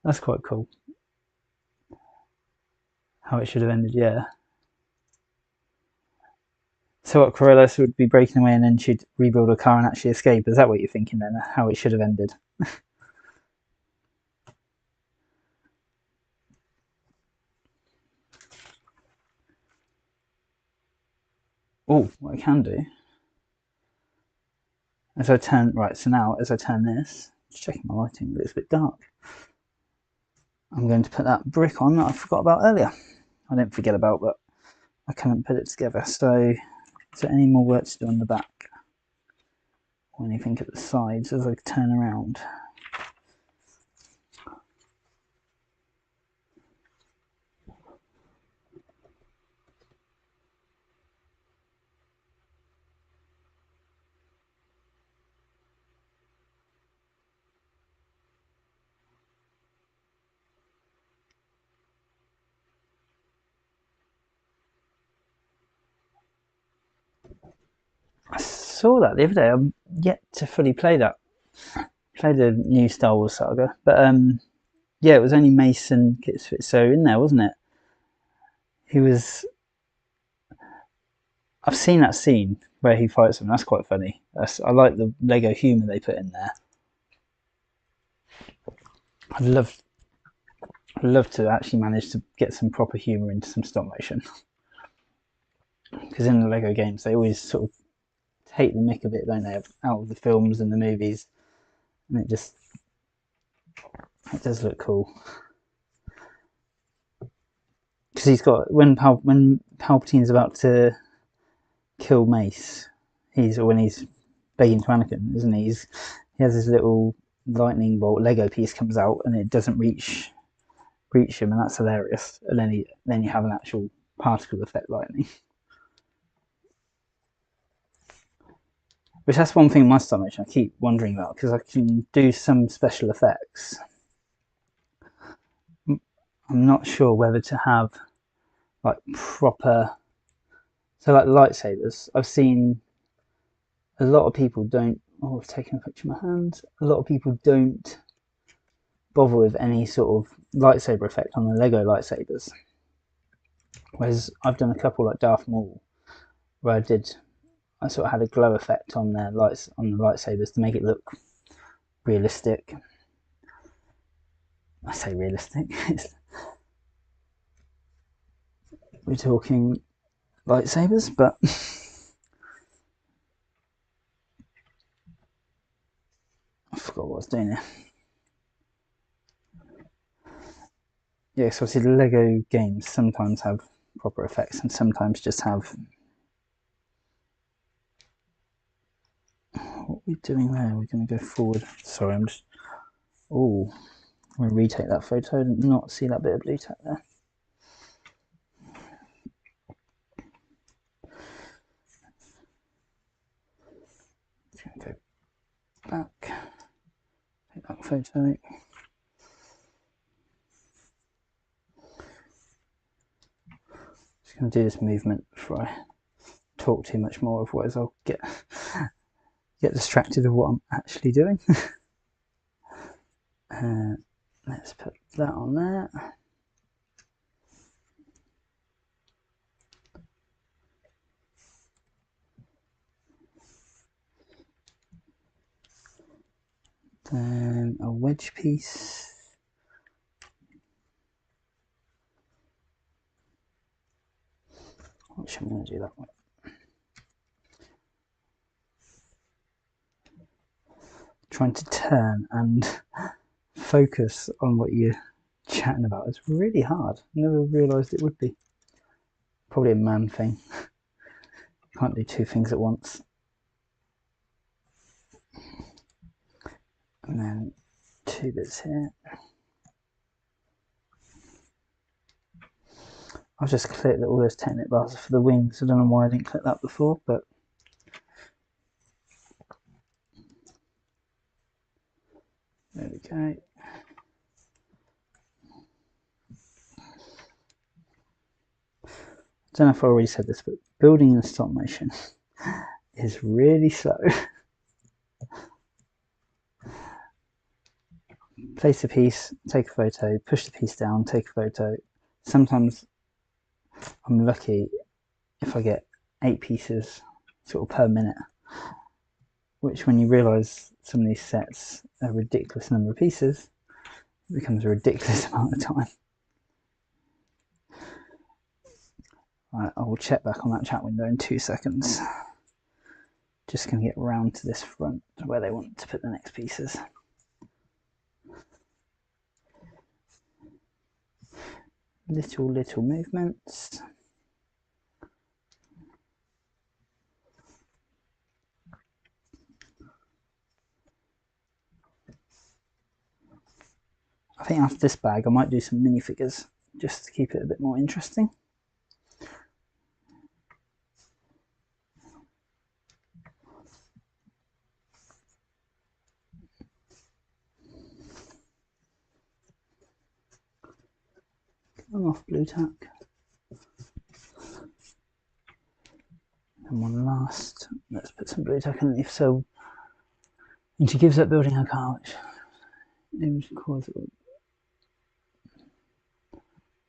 That's quite cool. How it should have ended, yeah. So what? Corellis would be breaking away, and then she'd rebuild a car and actually escape. Is that what you're thinking then? How it should have ended? Oh, what I can do as I turn right. So now, as I turn this, just checking my lighting, it looks a bit dark. I'm going to put that brick on that I forgot about earlier. I didn't forget about, but I couldn't put it together. So, is there any more work to do on the back or anything at the sides as I turn around? I saw that the other day. I'm yet to fully play that. Play the new Star Wars saga, but yeah, it was only Mason so in there, wasn't it? He was. I've seen that scene where he fights him. That's quite funny. I like the Lego humour they put in there. I'd love to actually manage to get some proper humour into some stop motion, because in the Lego games they always sort of take the mick of it, don't they, out of the films and the movies, and it does look cool. Because he's got when Palpatine's about to kill Mace, when he's begging to Anakin, isn't he? He has this little lightning bolt Lego piece comes out and it doesn't reach him, and that's hilarious. And then you have an actual particle effect lightning. Which that's one thing in my stop motion I keep wondering about, because I can do some special effects. I'm not sure whether to have like proper, so like lightsabers. I've seen a lot of people don't. Oh, I've taken a picture of my hand. A lot of people don't bother with any sort of lightsaber effect on the Lego lightsabers. Whereas I've done a couple like Darth Maul, where I sort of had a glow effect on the lightsabers to make it look realistic. I say realistic. We're talking lightsabers, but I forgot what I was doing there. yeah, so obviously the Lego games sometimes have proper effects and sometimes just have. What are we doing there? We're going to go forward. Sorry, I'm just. Oh, I'm going to retake that photo. I did not see that bit of blue tack there. Go back. Take that photo. Just going to do this movement before I talk too much more, otherwise I'll get distracted of what I'm actually doing. Let's put that on there. Then a wedge piece. Which I'm going to do that way. Trying to turn and focus on what you're chatting about is really hard. Never realised it would be. Probably a man thing. Can't do two things at once. And then two bits here. I've just clicked that all those technic bars are for the wings. I don't know why I didn't click that before, but there we go. I don't know if I already said this, but building in stop motion is really slow. Place a piece, take a photo, push the piece down, take a photo. Sometimes I'm lucky if I get 8 pieces sort of per minute, which when you realise some of these sets are a ridiculous number of pieces, it becomes a ridiculous amount of time. Right, I will check back on that chat window in 2 seconds. Just going to get round to this front where they want to put the next pieces. Little movements. I think after this bag I might do some minifigures just to keep it a bit more interesting. Come off blue tack. And one last. Let's put some blue tack underneath. So, and she gives up building her car, which aims to cause it.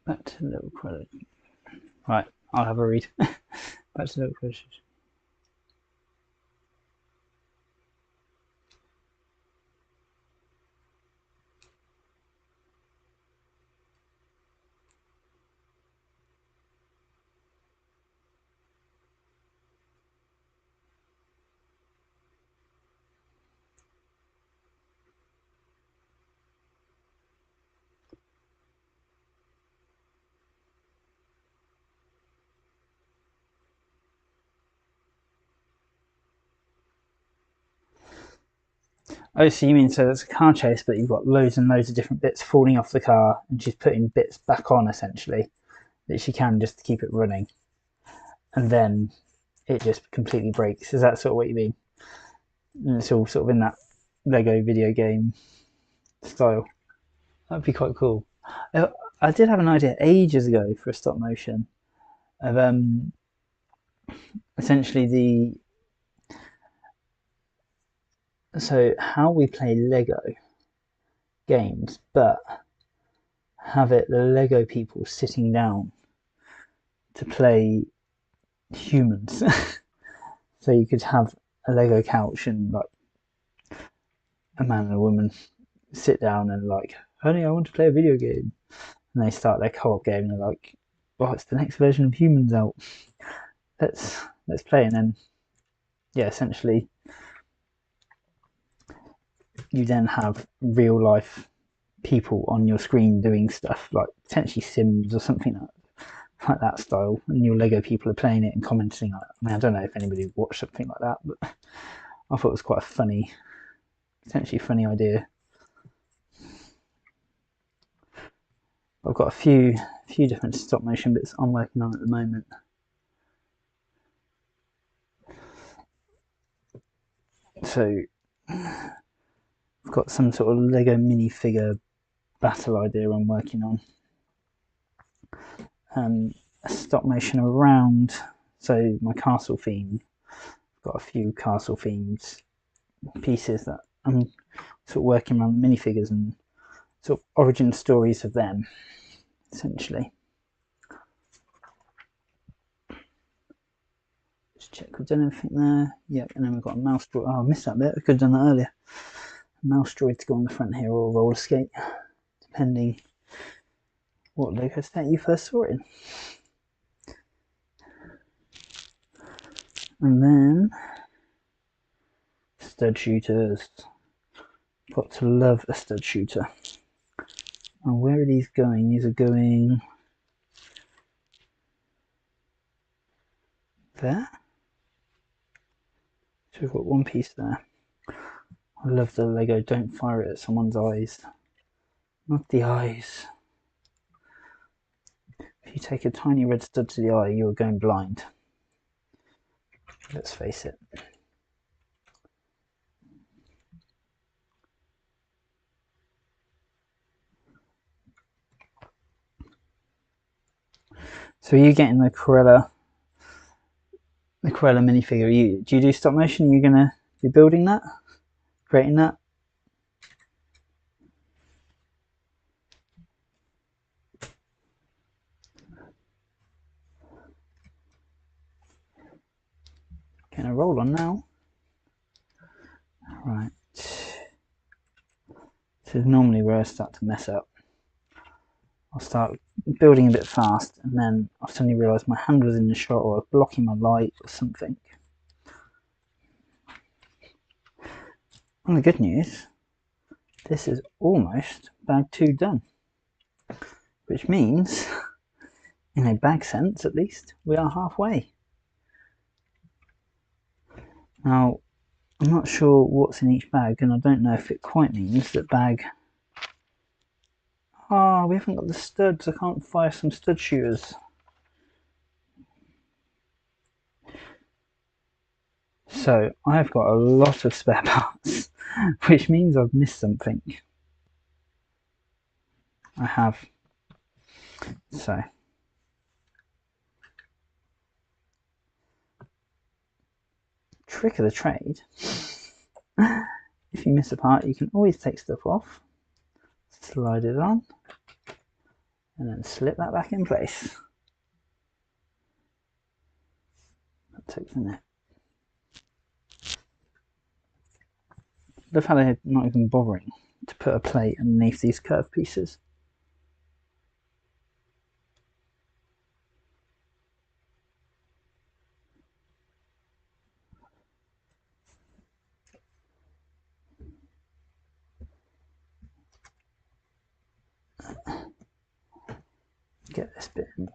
Back to little credit. Right, I'll have a read. Back to little credit. Oh, so you mean so it's a car chase, but you've got loads and loads of different bits falling off the car, and she's putting bits back on essentially that she can just to keep it running, and then it just completely breaks. Is that sort of what you mean? And it's all sort of in that Lego video game style. That'd be quite cool. I did have an idea ages ago for a stop motion of essentially so how we play Lego games, but have it the Lego people sitting down to play humans. So you could have a Lego couch and like a man and a woman sit down and like, honey, I want to play a video game, and they start their co-op game and they're like, oh, it's the next version of humans out. Let's play. And then yeah, essentially you then have real life people on your screen doing stuff, like potentially Sims or something like that style, and your Lego people are playing it and commenting on it. I mean, I don't know if anybody watched something like that, but I thought it was quite a funny, potentially funny idea. I've got a few different stop motion bits I'm working on at the moment. So I've got some sort of Lego minifigure battle idea I'm working on. A stop motion around, so my castle theme. I've got a few castle themed pieces that I'm sort of working around the minifigures and sort of origin stories of them, essentially. Just check we've done everything there. Yep, and then we've got a mouse droid. Oh, I missed that bit. I could have done that earlier. A mouse droid to go on the front here, or a roller skate, depending what Lego set you first saw it in. And then stud shooters. Got to love a stud shooter. And where are these going? These are going there. So we've got one piece there. I love the Lego don't fire it at someone's eyes. Not the eyes. If you take a tiny red stud to the eye, you're going blind. Let's face it. So are you getting the Corella minifigure? Do you do stop motion? Are you going to be building that? Creating that? Getting a roll on now. Right. This is normally where I start to mess up. I'll start building a bit fast, and then I suddenly realised my hand was in the shot, or I was blocking my light or something. And the good news, this is almost bag 2 done, which means, in a bag sense at least, we are halfway. Now, I'm not sure what's in each bag, and I don't know if it quite means that bag... Oh, we haven't got the studs. I can't fire some stud shooters. So I've got a lot of spare parts, which means I've missed something. I have. So trick of the trade. If you miss a part, you can always take stuff off, slide it on, and then slip that back in place. That takes a minute. Love how they're not even bothering to put a plate underneath these curved pieces. Get this bit in.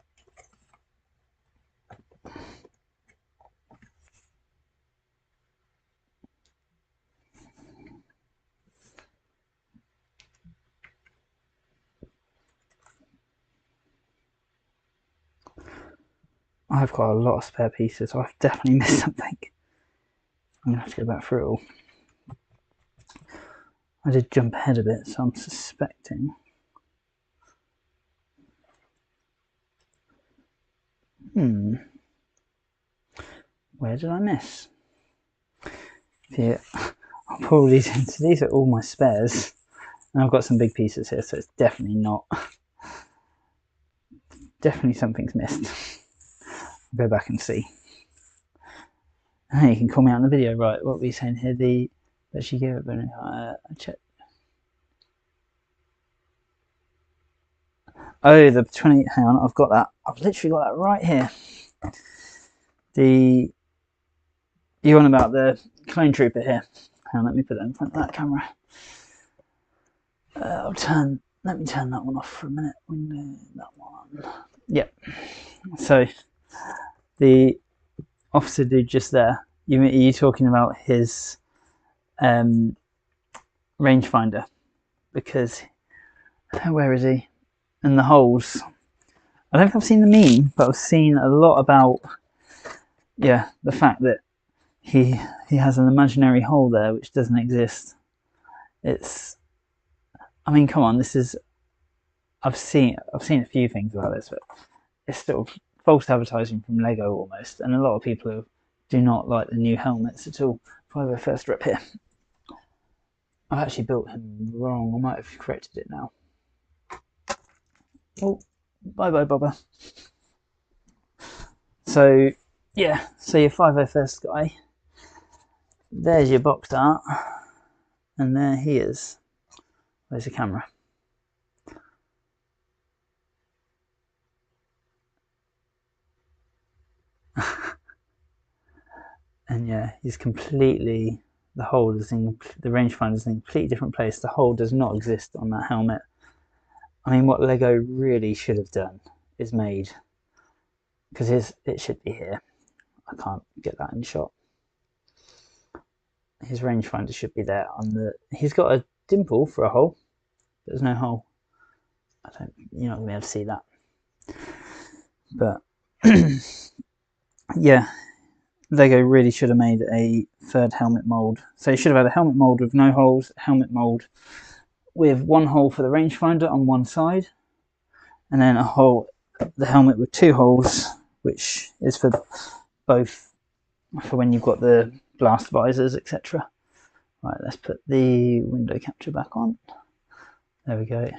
I've got a lot of spare pieces, so I've definitely missed something. I'm going to have to go back through it all. I did jump ahead a bit, so I'm suspecting. Where did I miss? Yeah, I'll pull these in. So these are all my spares. And I've got some big pieces here, so it's definitely not. Definitely something's missed. I'll go back and see. Hey, you can call me out in the video. Right, what were you saying here? That she gave it, I check. Oh, the 20. Hang on, I've got that. I've literally got that right here. You on about the clone trooper here? Hang on, let me put that in front of that camera. Let me turn that one off for a minute. Window, that one. Yep. So the officer dude just there. Are you talking about his rangefinder? Because where is he? And the holes. I don't think I've seen the meme, but I've seen a lot about the fact that he has an imaginary hole there which doesn't exist. I mean, come on, this is. I've seen a few things about this, but it's sort of false advertising from Lego almost, and a lot of people who do not like the new helmets at all. If I have a first rep here, I've actually built him wrong. I might have corrected it now. Oh, bye bye, Bobber. So yeah, so your 501st guy. There's your box art, and there he is. There's the camera. And yeah, he's completely, the hole is in, the rangefinder is in a completely different place. The hole does not exist on that helmet. I mean, what Lego really should have done is made, because it should be here. I can't get that in shot. His rangefinder should be there on the. He's got a dimple for a hole. There's no hole. You're not gonna be able to see that. But yeah, Lego really should have made a third helmet mold. So you should have had a helmet mold with no holes, helmet mold with one hole for the rangefinder on one side, and then the helmet with two holes, which is for both, for when you've got the blast visors, etc. Right, let's put the window capture back on. There we go.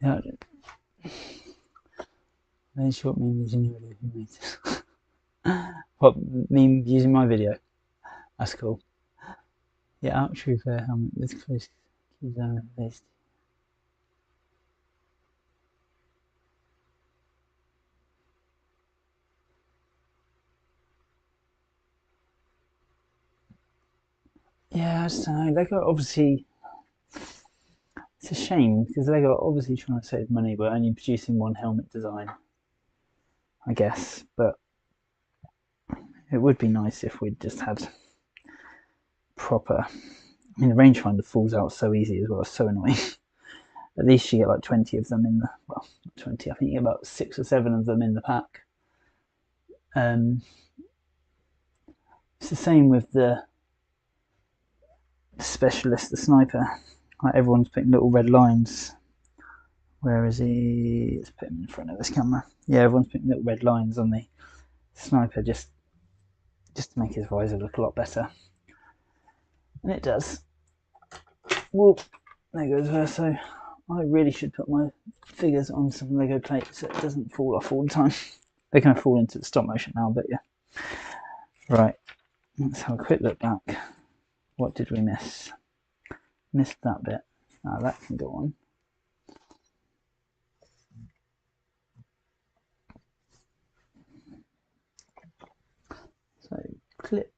Yeah. Very short meme using your video. Who made this? What meme using my video? That's cool. Yeah, out true fair helmet with close based. Yeah, I just don't know. Lego obviously. It's a shame because Lego are obviously trying to save money by only producing one helmet design, I guess. But it would be nice if we'd just had proper. I mean, the rangefinder falls out so easy as well. It's so annoying. At least you get like 20 of them in the. Well, not 20. I think you get about 6 or 7 of them in the pack. It's the same with the specialist, the sniper. Like everyone's putting little red lines. Where is he? Let's put him in front of this camera. Yeah, everyone's putting little red lines on the sniper just to make his visor look a lot better. And it does. Well, there goes Verso. I really should put my figures on some Lego plates so it doesn't fall off all the time. They're going to fall into the stop motion now, but yeah. Right, let's have a quick look back. What did we miss? Missed that bit. Now that can go on. So, clip.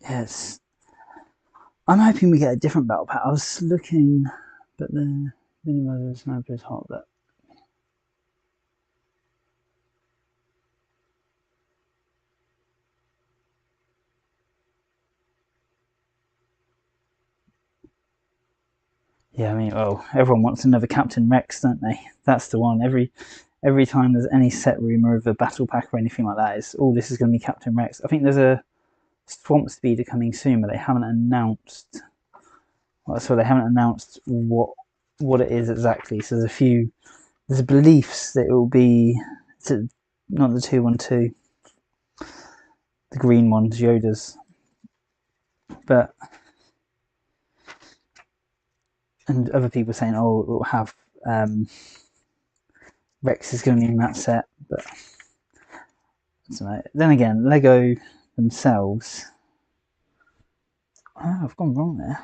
Yes. I'm hoping we get a different battle pack. I was looking, but the Minifigs sniper is hot, but yeah, I mean, well, everyone wants another Captain Rex, don't they? That's the one. Every time there's any set rumour of a battle pack or anything like that, it's this is going to be Captain Rex. I think there's a Swamp Speeder coming soon, but they haven't announced. Well, so they haven't announced what it is exactly. So there's beliefs that it will be not the 212, the green ones, Yoda's, but. And other people saying, "Oh, it will have Rex is going to be in that set," but I don't know. Then again, Lego themselves. Oh, I've gone wrong there.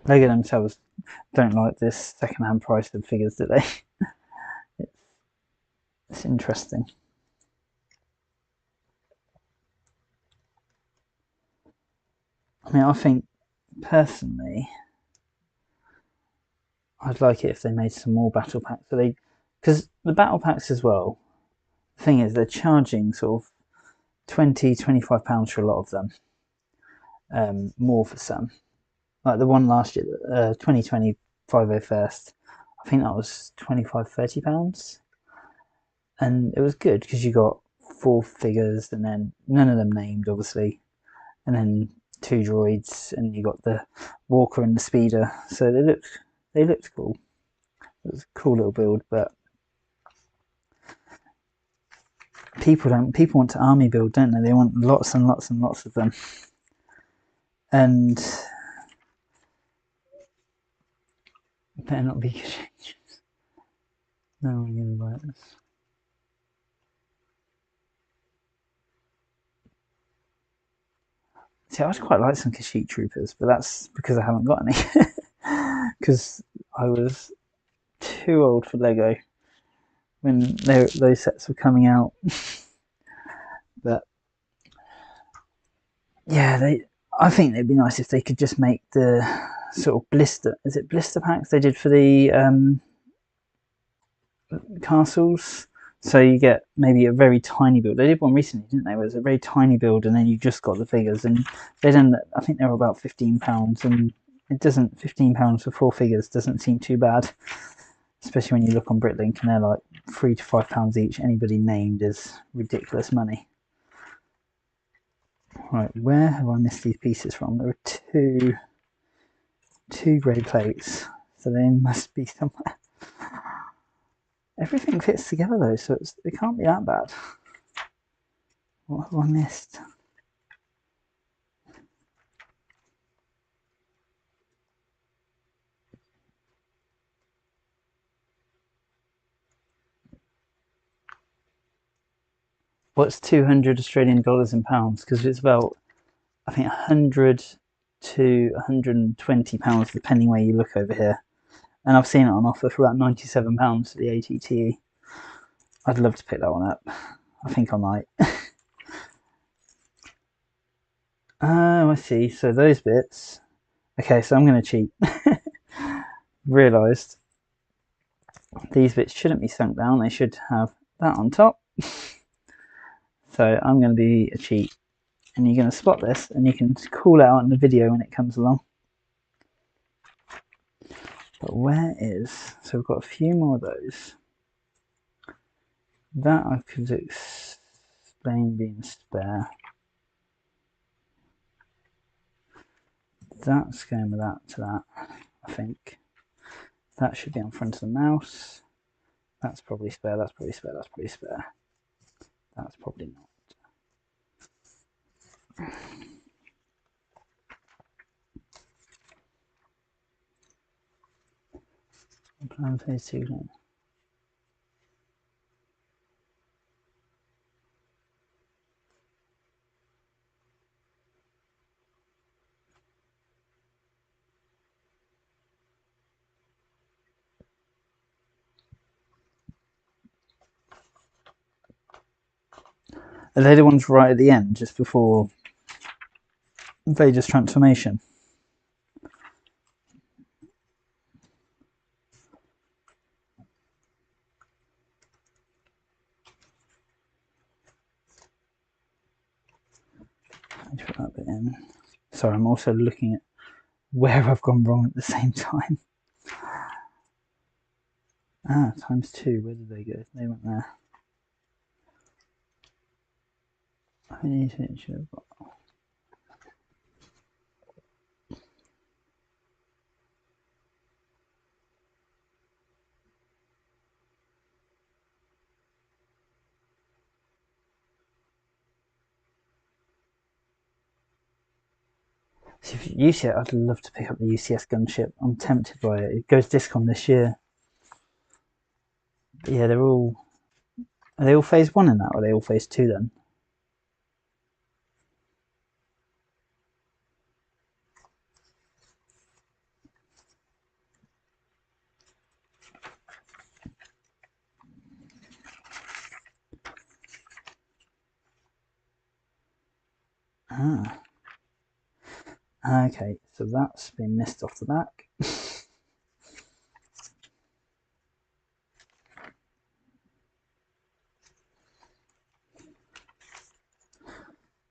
Lego themselves don't like this second-hand price of figures, do they? It's interesting. I mean, I think personally, I'd like it if they made some more battle packs. So because the battle packs as well, the thing is they're charging sort of £25 for a lot of them, more for some. Like the one last year, 2020 50 I think that was £25-30, and it was good because you got 4 figures and then none of them named, obviously, and then 2 droids, and you got the walker and the speeder. So they looked cool. It was a cool little build, but people want to army build, don't they? They want lots and lots and lots of them, and better not be good changes. No one gonna buy this. See, I would quite like some Kashyyyk troopers, but that's because I haven't got any. Because I was too old for Lego when those sets were coming out. But yeah, I think it'd be nice if they could just make the sort of blister. Is it blister packs they did for the castles? So you get maybe a very tiny build. They did one recently, didn't they? It was a very tiny build, and then you just got the figures, and they done. I think they were about £15, and it doesn't. £15 for 4 figures doesn't seem too bad, especially when you look on Britlink and they're like £3 to £5 each. Anybody named is ridiculous money. Right, where have I missed these pieces from? There are two grey plates, so they must be somewhere. Everything fits together though, so it can't be that bad. What have I missed? What's 200 Australian dollars in pounds? Because it's about, I think, 100 to £120 depending where you look over here. And I've seen it on offer for about £97 for the ATTE. I'd love to pick that one up. I think I might. Oh, I see. So those bits. Okay, so I'm going to cheat. Realised these bits shouldn't be sunk down. They should have that on top. So I'm going to be a cheat, and you're going to spot this, and you can call it out in the video when it comes along. But where is... So we've got a few more of those. That I could explain being spare. That's going with that to that, I think. That should be on front of the mouse. That's probably spare, that's probably spare, that's probably spare. That's probably not. Plan phase 2. Are they the ones right at the end, just before Vader's transformation? Let's put that bit in. Sorry, I'm also looking at where I've gone wrong at the same time. Ah, ×2. Where did they go? They went there. I need to should have got. See, if UCS, I'd love to pick up the UCS gunship. I'm tempted by it. It goes discon this year. But yeah, they're all. Are they all phase 1 in that, or are they all phase 2 then? Ah. Okay, so that's been missed off the back.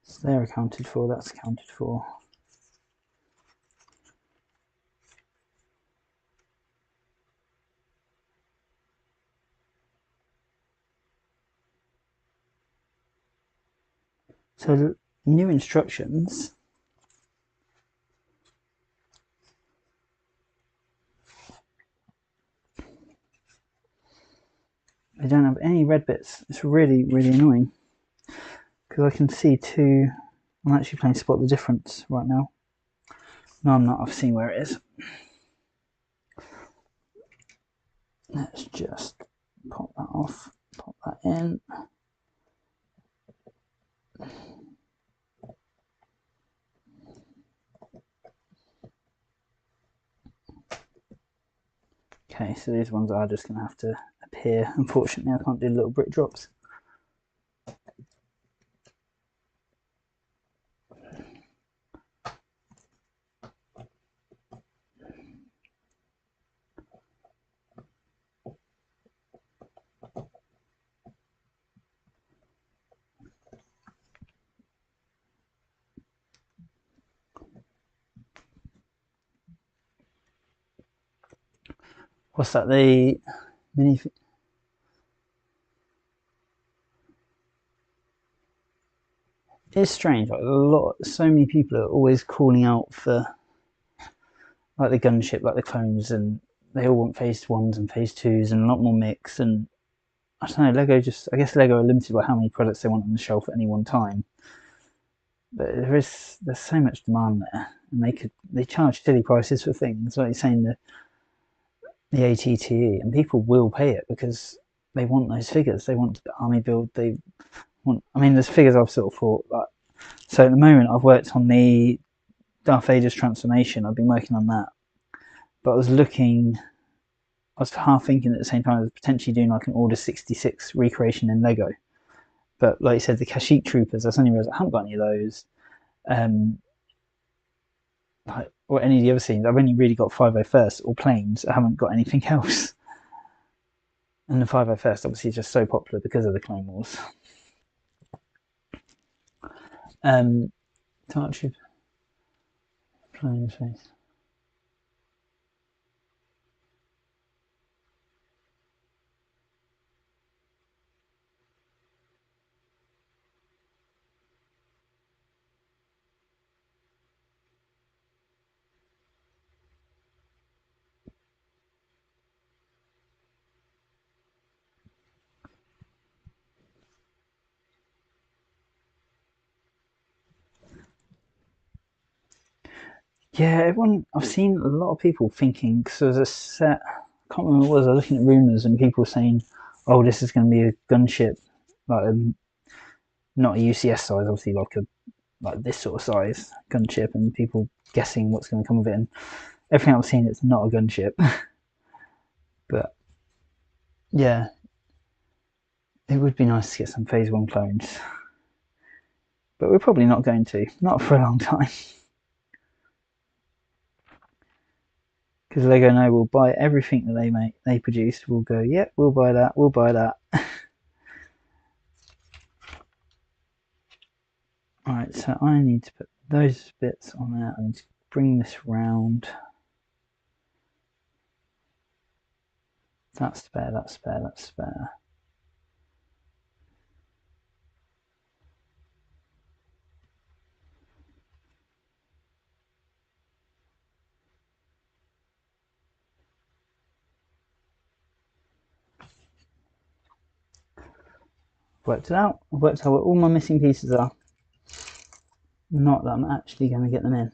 So they're accounted for, that's accounted for. So new instructions. They don't have any red bits. It's really, really annoying. Because I can see two. I'm actually playing Spot the Difference right now. No, I'm not. I've seen where it is. Let's just pop that off. Pop that in. Okay, so these ones are just going to have to appear. Unfortunately, I can't do little brick drops. What's that? The Minifig? It's strange. Like so many people are always calling out for like the gunship, like the clones, and they all want phase 1s and phase 2s and a lot more mix. And I don't know. I guess Lego are limited by how many products they want on the shelf at any one time. But there's so much demand there, and they charge silly prices for things like you're saying the ATTE, and people will pay it because they want those figures. They want the army build. They want. I mean, there's figures I've sort of thought. Like, so at the moment, I've worked on the Darth Vader's transformation. I've been working on that, but I was half thinking at the same time I was potentially doing like an Order 66 recreation in Lego. But like you said, the Kashyyyk troopers, I suddenly realised I haven't got any of those. Or any of the other scenes. I've only really got 501st or planes. I haven't got anything else. And the 501st obviously is just so popular because of the Clone Wars. Torture planes face. Yeah, everyone. I've seen a lot of people thinking because there's a set. I can't remember what it was. I was looking at rumors and people saying, "Oh, this is going to be a gunship, like not a UCS size, obviously like this sort of size gunship," and people guessing what's going to come of it. And everything I've seen, it's not a gunship. But yeah, it would be nice to get some phase 1 clones, but we're probably not going to, not for a long time. Because Lego know we'll buy everything that they produce. We'll go, yeah, we'll buy that, we'll buy that. Alright, so I need to put those bits on there. I need to bring this round. That's spare, that's spare, that's spare. Worked it out. I've worked out where all my missing pieces are. Not that I'm actually going to get them in.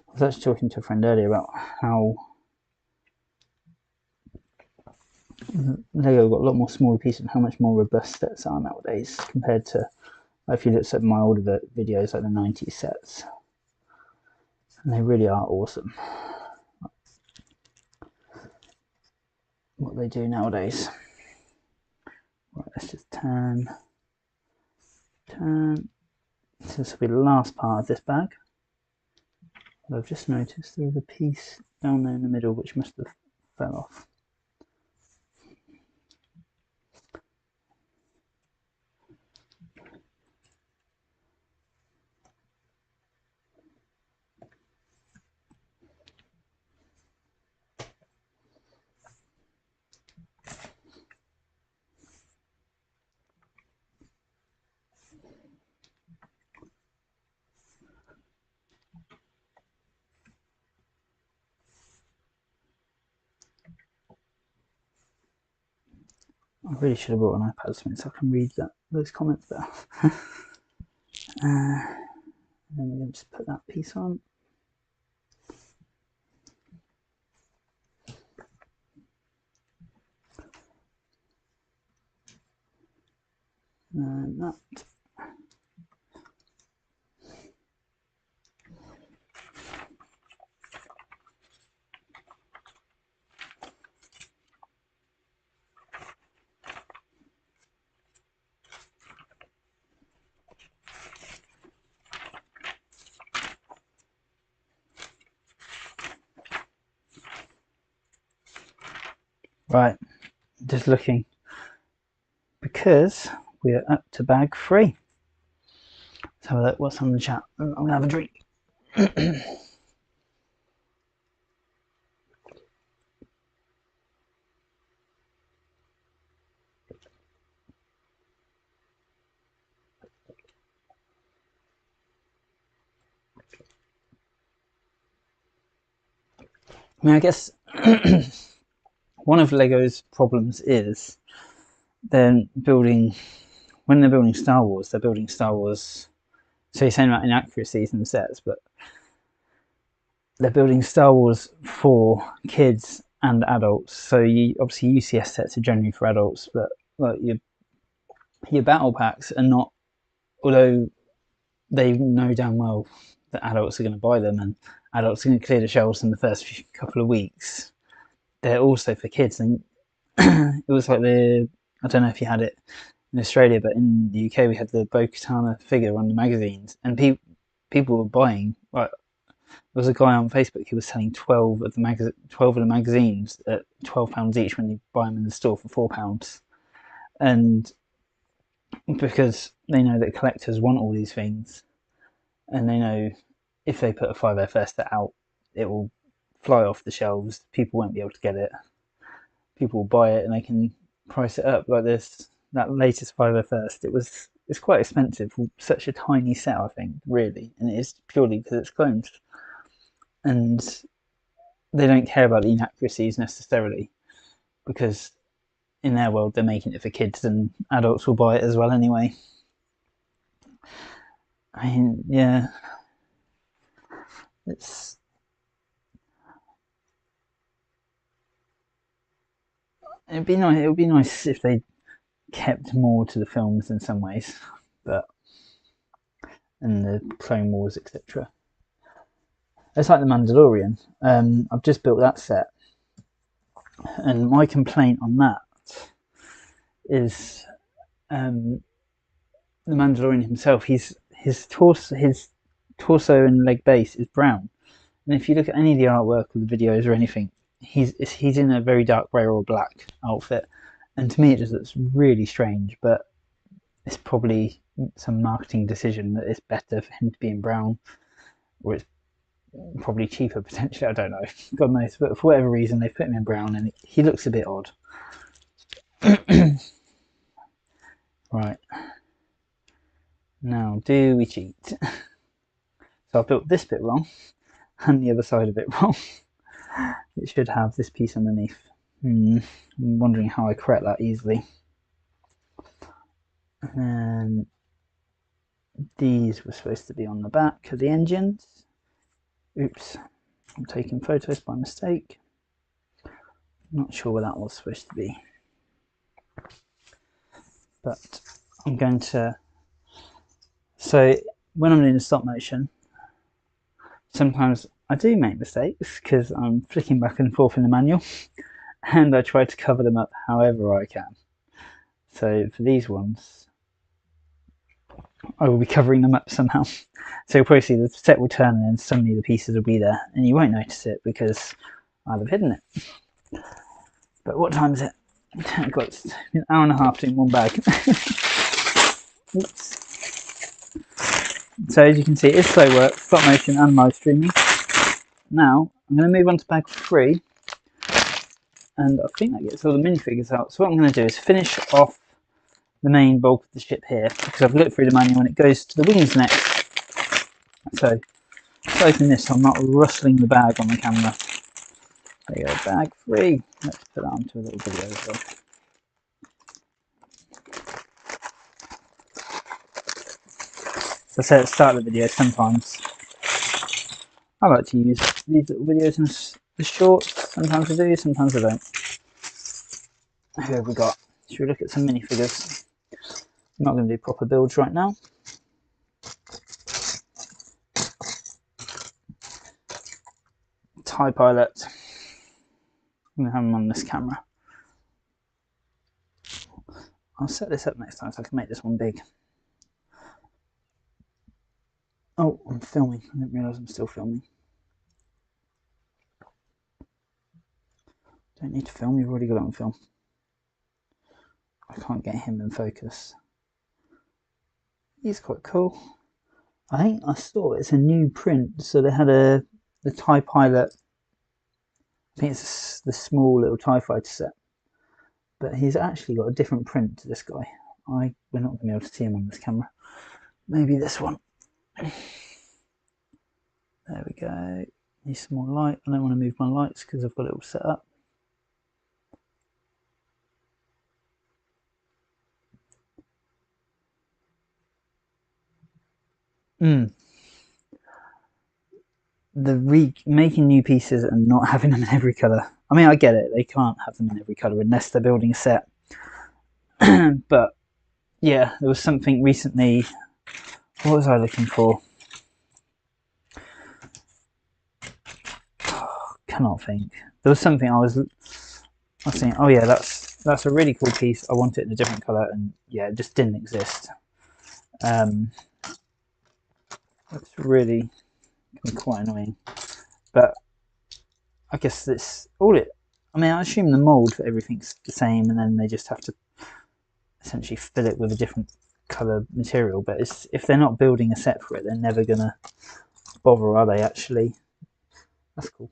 I was actually talking to a friend earlier about how Lego got a lot more smaller pieces and how much more robust sets are nowadays compared to if you looked at my older videos like the 90s sets. And they really are awesome. What they do nowadays. Right, let's just turn. So this will be the last part of this bag. I've just noticed there was a piece down there in the middle which must have fell off. I really should have brought an iPad so I can read those comments better. And then we're going to just put that piece on. And that. Right, just looking, because we're up to bag 3. Let's have a look what's on the chat. I'm going to have a drink. I mean, I guess one of Lego's problems is when they're building Star Wars, they're building Star Wars. So you're saying about inaccuracies in the sets, but they're building Star Wars for kids and adults. So obviously UCS sets are generally for adults, but like your battle packs are not. Although they know damn well that adults are going to buy them and adults are going to clear the shelves in the first couple of weeks, they're also for kids. And it was like I don't know if you had it in Australia, but in the UK we had the Bo-Katan figure on the magazines, and people were buying. Like, there was a guy on Facebook who was selling 12 of the magazines at £12 each when you buy them in the store for £4, and because they know that collectors want all these things, and they know if they put a 5FS out, it will fly off the shelves. People won't be able to get it. People will buy it, and they can price it up like this. That latest 5FS, it's quite expensive for such a tiny set, I think, really, and it is purely because it's clones, and they don't care about the inaccuracies necessarily, because in their world they're making it for kids, and adults will buy it as well anyway. I mean, yeah, it'd be nice. It would be nice if they kept more to the films in some ways, but and the Clone Wars, etc. It's like the Mandalorian. I've just built that set, and my complaint on that is the Mandalorian himself. His torso and leg base is brown, and if you look at any of the artwork or the videos or anything, he's in a very dark grey or black outfit, and to me it just looks really strange. But it's probably some marketing decision that it's better for him to be in brown, or it's probably cheaper potentially. I don't know, God knows. But for whatever reason, they put him in brown, and he looks a bit odd. Right, now do we cheat? So I've built this bit wrong and the other side of it wrong. It should have this piece underneath. I'm wondering how I correct that easily. And these were supposed to be on the back of the engines. Oops, I'm taking photos by mistake. Not sure where that was supposed to be. But I'm going to... So when I'm doing the stop motion, Sometimes I do make mistakes because I'm flicking back and forth in the manual, and I try to cover them up however I can. So for these ones, I will be covering them up somehow. So you'll probably see the set will turn and then suddenly the pieces will be there, and you won't notice it because I'll have hidden it. But what time is it? I've got an hour and a half doing one bag. Oops. So as you can see, it is slow work, stop motion and live streaming. Now I'm going to move on to bag 3, and I think that gets all the minifigures out. So what I'm going to do is finish off the main bulk of the ship here, because I've looked through the manual and it goes to the wings next. So let's open this so I'm not rustling the bag on the camera. There you go, bag 3. Let's put that onto a little video as well. So I said at the start of the video, sometimes I like to use these little videos in the shorts. Sometimes I do, sometimes I don't. Who have we got? Should we look at some minifigures? I'm not going to do proper builds right now. TIE Pilot. I'm going to have them on this camera. I'll set this up next time so I can make this one big. Oh, I'm filming. I didn't realise I'm still filming. Don't need to film, you've already got it on film. I can't get him in focus. He's quite cool. I think I saw it's a new print, so they had the TIE Pilot. I think it's the small little TIE fighter set, but he's actually got a different print to this guy. We're not going to be able to see him on this camera. Maybe this one. There we go. Need some more light. I don't want to move my lights because I've got it all set up. Making new pieces and not having them in every colour. I mean, I get it. They can't have them in every colour unless they're building a set. But yeah, there was something recently. What was I looking for? Cannot think. There was something I was saying. Oh yeah, that's a really cool piece. I want it in a different colour, and yeah, it just didn't exist. It's really quite annoying. But I guess this all it. I mean, I assume the mould for everything's the same, and then they just have to essentially fill it with a different colour material. But if they're not building a set for it, they're never gonna bother, are they? Actually, that's cool.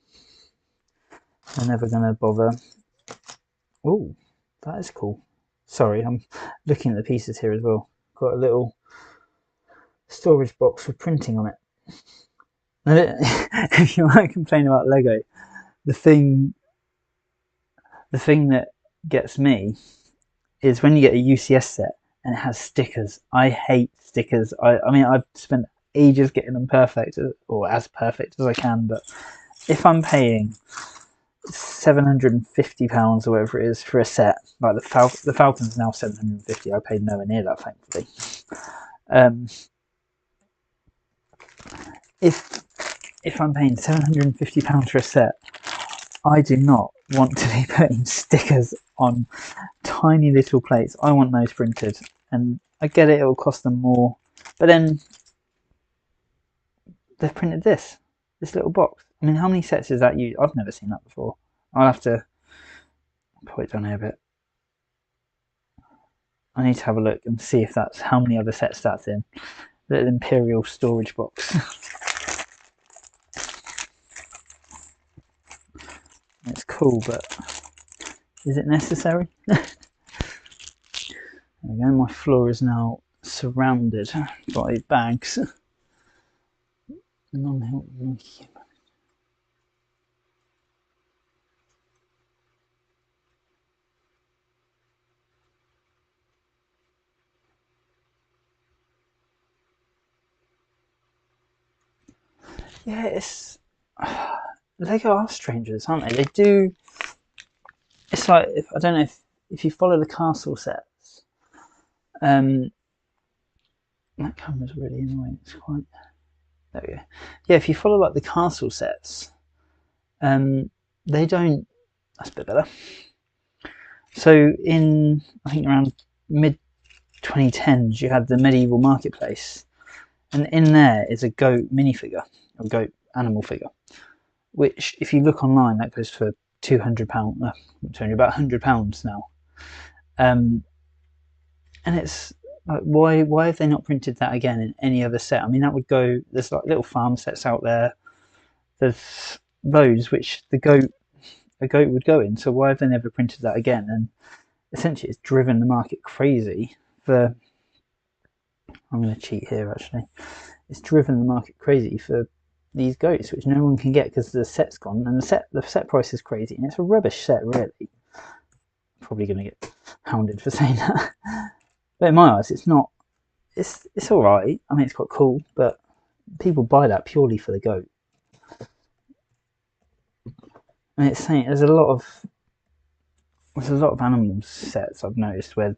They're never gonna bother. Oh, that is cool. Sorry, I'm looking at the pieces here as well. Got a little storage box with printing on it. If you might complain about Lego, the thing that gets me is when you get a UCS set and it has stickers. I hate stickers. I mean, I've spent ages getting them perfect, or as perfect as I can, but if I'm paying £750 or whatever it is for a set, like the Falcon's now £750. I paid nowhere near that, thankfully. If I'm paying £750 for a set, I do not want to be putting stickers on tiny little plates. I want those printed, and I get it will cost them more, but then they've printed this little box. I mean, how many sets is that? I've never seen that before. I'll have to put it down here a bit. I need to have a look and see if that's how many other sets that's in. Little Imperial storage box. It's cool, but is it necessary? There we go, my floor is now surrounded by bags. Yeah, it's Lego are strangers, aren't they? They do. It's like I don't know if you follow the castle sets. That camera's really annoying. It's quite. There we go. Yeah, if you follow like the castle sets, they don't. That's a bit better. So in I think around mid 2010s, you had the medieval marketplace, and in there is a goat minifigure, or goat animal figure, which if you look online, that goes for £200. About £100 now. And it's like, why have they not printed that again in any other set? I mean, that would go. There's like little farm sets out there. There's those which a goat would go in. So why have they never printed that again? And essentially, it's driven the market crazy for. I'm going to cheat here actually. It's driven the market crazy for these goats, which no one can get because the set's gone, and the set price is crazy, and it's a rubbish set, really. Probably going to get hounded for saying that, but in my eyes, it's not. It's all right. I mean, it's quite cool, but people buy that purely for the goat. And it's saying there's a lot of animals sets I've noticed where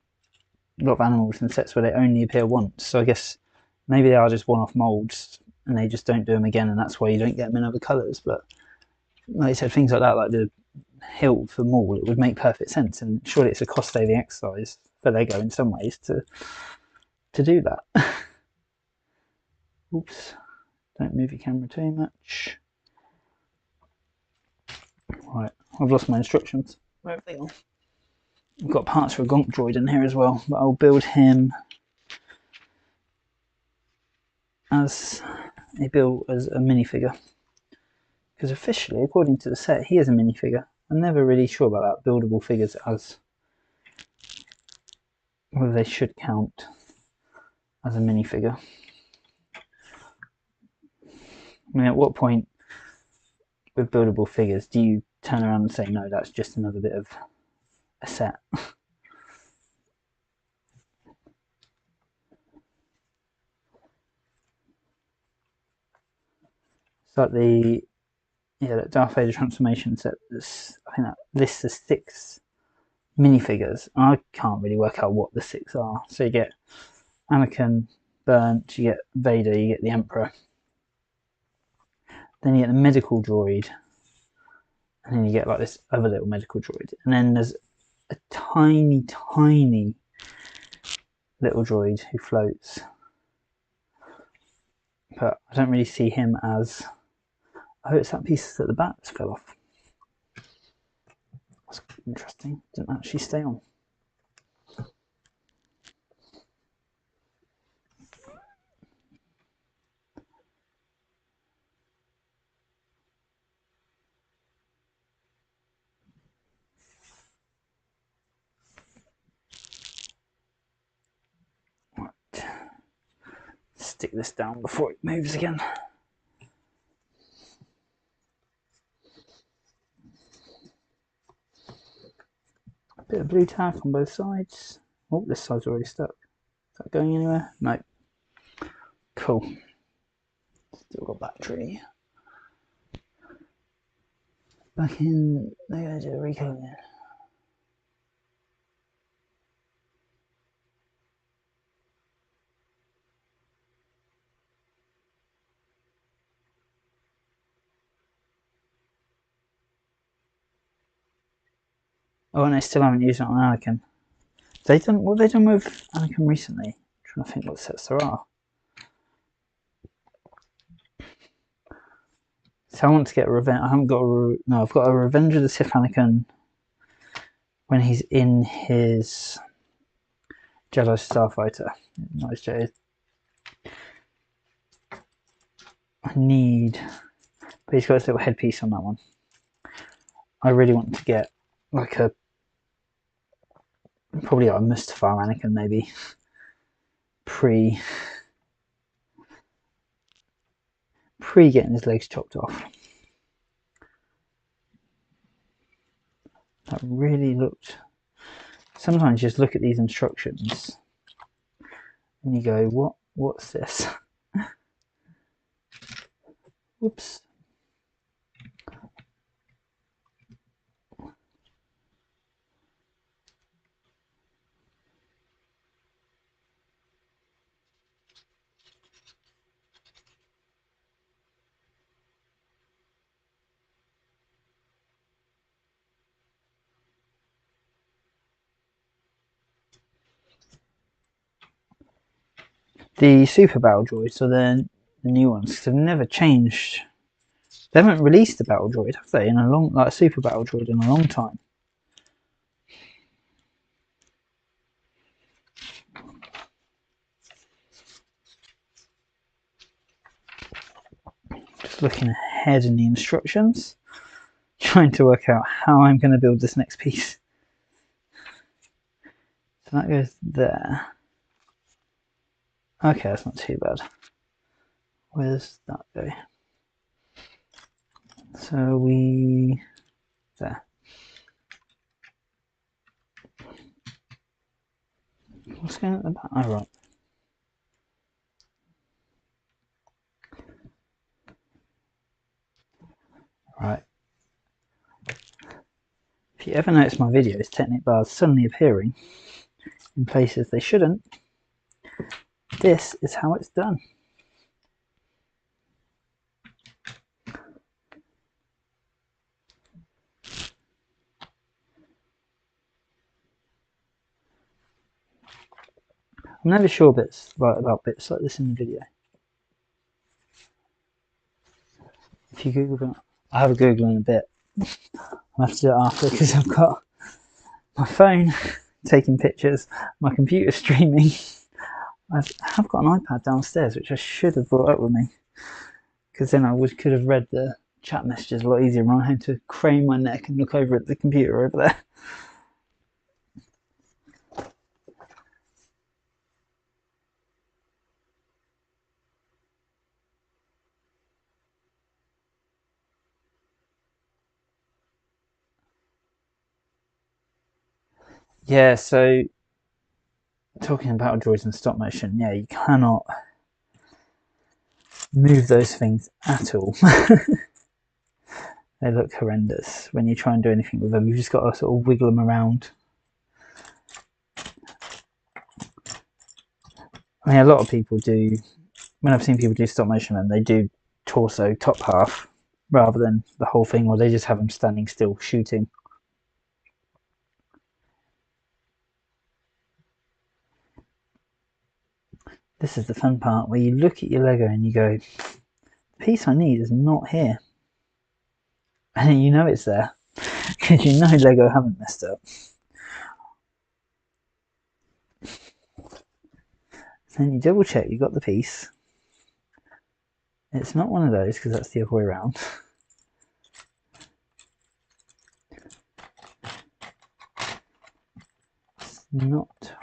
a lot of animals in sets where they only appear once. So I guess maybe they are just one-off molds and they just don't do them again, and that's why you don't get them in other colours. But like I said, things like that, like the hilt for Maul, it would make perfect sense, and surely it's a cost-saving exercise for Lego in some ways to do that. Oops, don't move your camera too much. Right, I've lost my instructions. Where have they gone? I've got parts for a Gonk droid in here as well, but I'll build him as a minifigure. Because officially, according to the set, he is a minifigure. I'm never really sure about that, buildable figures as whether they should count as a minifigure. I mean, at what point with buildable figures do you turn around and say, no, that's just another bit of a set? It's like the Darth Vader transformation set. I think that lists the 6 minifigures. I can't really work out what the 6 are. So you get Anakin, Burnt, you get Vader, you get the Emperor. Then you get the medical droid, and then you get like this other little medical droid. And then there's a tiny, tiny little droid who floats. But I don't really see him as... Oh, it's that piece at the back that fell off. That's interesting. Didn't actually stay on. Right. Stick this down before it moves again. A bit of blue tack on both sides. Oh, this side's already stuck. Is that going anywhere? No. Cool. Still got battery. Back in, they're going to do a recoating. Oh, and they still haven't used it on Anakin. What have they done with Anakin recently? I'm trying to think what sets there are. So I want to get Revenge. I haven't got no. I've got a Revenge of the Sith Anakin when he's in his Jedi Starfighter. Nice Jedi. I need, but he's got this little headpiece on that one. I really want to get like probably like a Mustafar Anakin, maybe pre getting his legs chopped off. That really looked. Sometimes you just look at these instructions and you go, what's this? Whoops. the Super Battle Droids, or the new ones, because they've never changed. They haven't released a Battle Droid, have they, in a long, like a Super Battle Droid in a long time. Just looking ahead in the instructions, trying to work out how I'm going to build this next piece. So that goes there. Okay, that's not too bad. Where's that go? So we... there. What's going on at the back? Oh, right. Right. If you ever notice my videos, Technic bars suddenly appearing in places they shouldn't, this is how it's done. I'm never sure about bits like this in the video. If you Google it, I'll have a Google in a bit. I'll have to do it after because I've got my phone taking pictures, my computer streaming. I have got an iPad downstairs which I should have brought up with me, because then I could have read the chat messages a lot easier when I had to crane my neck and look over at the computer over there. Yeah, so talking about droids and stop motion, yeah, you cannot move those things at all. They look horrendous when you try and do anything with them. You've just got to sort of wiggle them around. I mean, a lot of people do, when I've seen people do stop motion, and they do torso top half rather than the whole thing, or they just have them standing still shooting. This is the fun part where you look at your Lego and you go, the piece I need is not here. And you know it's there because you know Lego haven't messed up. Then you double check you got the piece. It's not one of those because that's the other way around. It's not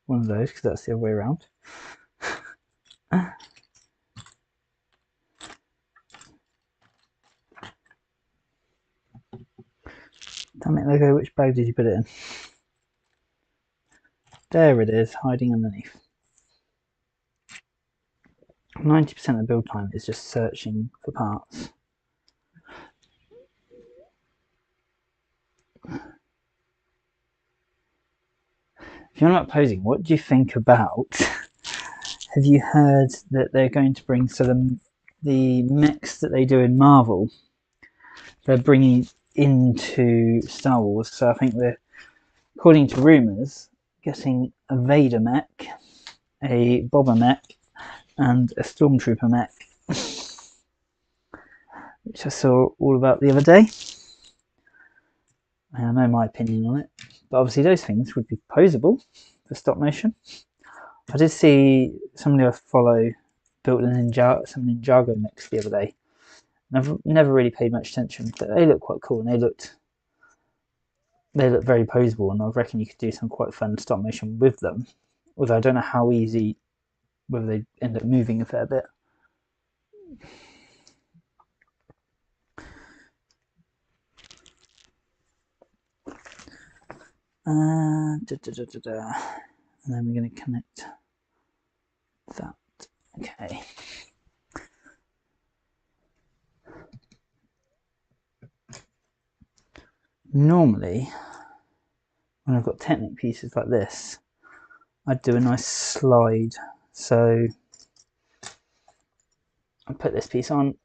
one of those because that's the other way around. Damn it, Lego, which bag did you put it in? There it is, hiding underneath. 90% of the build time is just searching for parts. If you're not posing, what do you think about? Have you heard that they're going to bring the mechs that they do in Marvel? They're bringing into Star Wars. So I think they're, according to rumours, getting a Vader mech, a Boba mech, and a Stormtrooper mech, which I saw all about the other day. I know my opinion on it, but obviously those things would be posable for stop motion. I did see somebody I follow built some Ninjago mechs the other day. And I've never really paid much attention, but they look quite cool and they look very posable, and I reckon you could do some quite fun stop motion with them. Although I don't know how easy, whether they end up moving a fair bit. And then we're going to connect that. Okay. Normally, when I've got Technic pieces like this, I'd do a nice slide. So I'd put this piece on,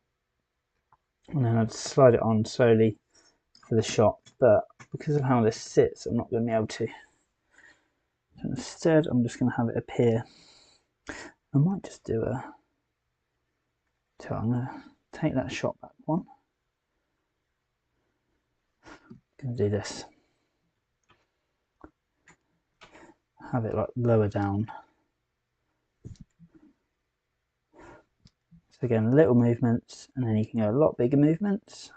and then I'd slide it on slowly for the shot. But because of how this sits, I'm not going to be able to. So instead, I'm just going to have it appear I might just do a... So I'm going to take that shot back one. Going to do this. Have it like lower down. So again, little movements, and then you can go a lot bigger movements.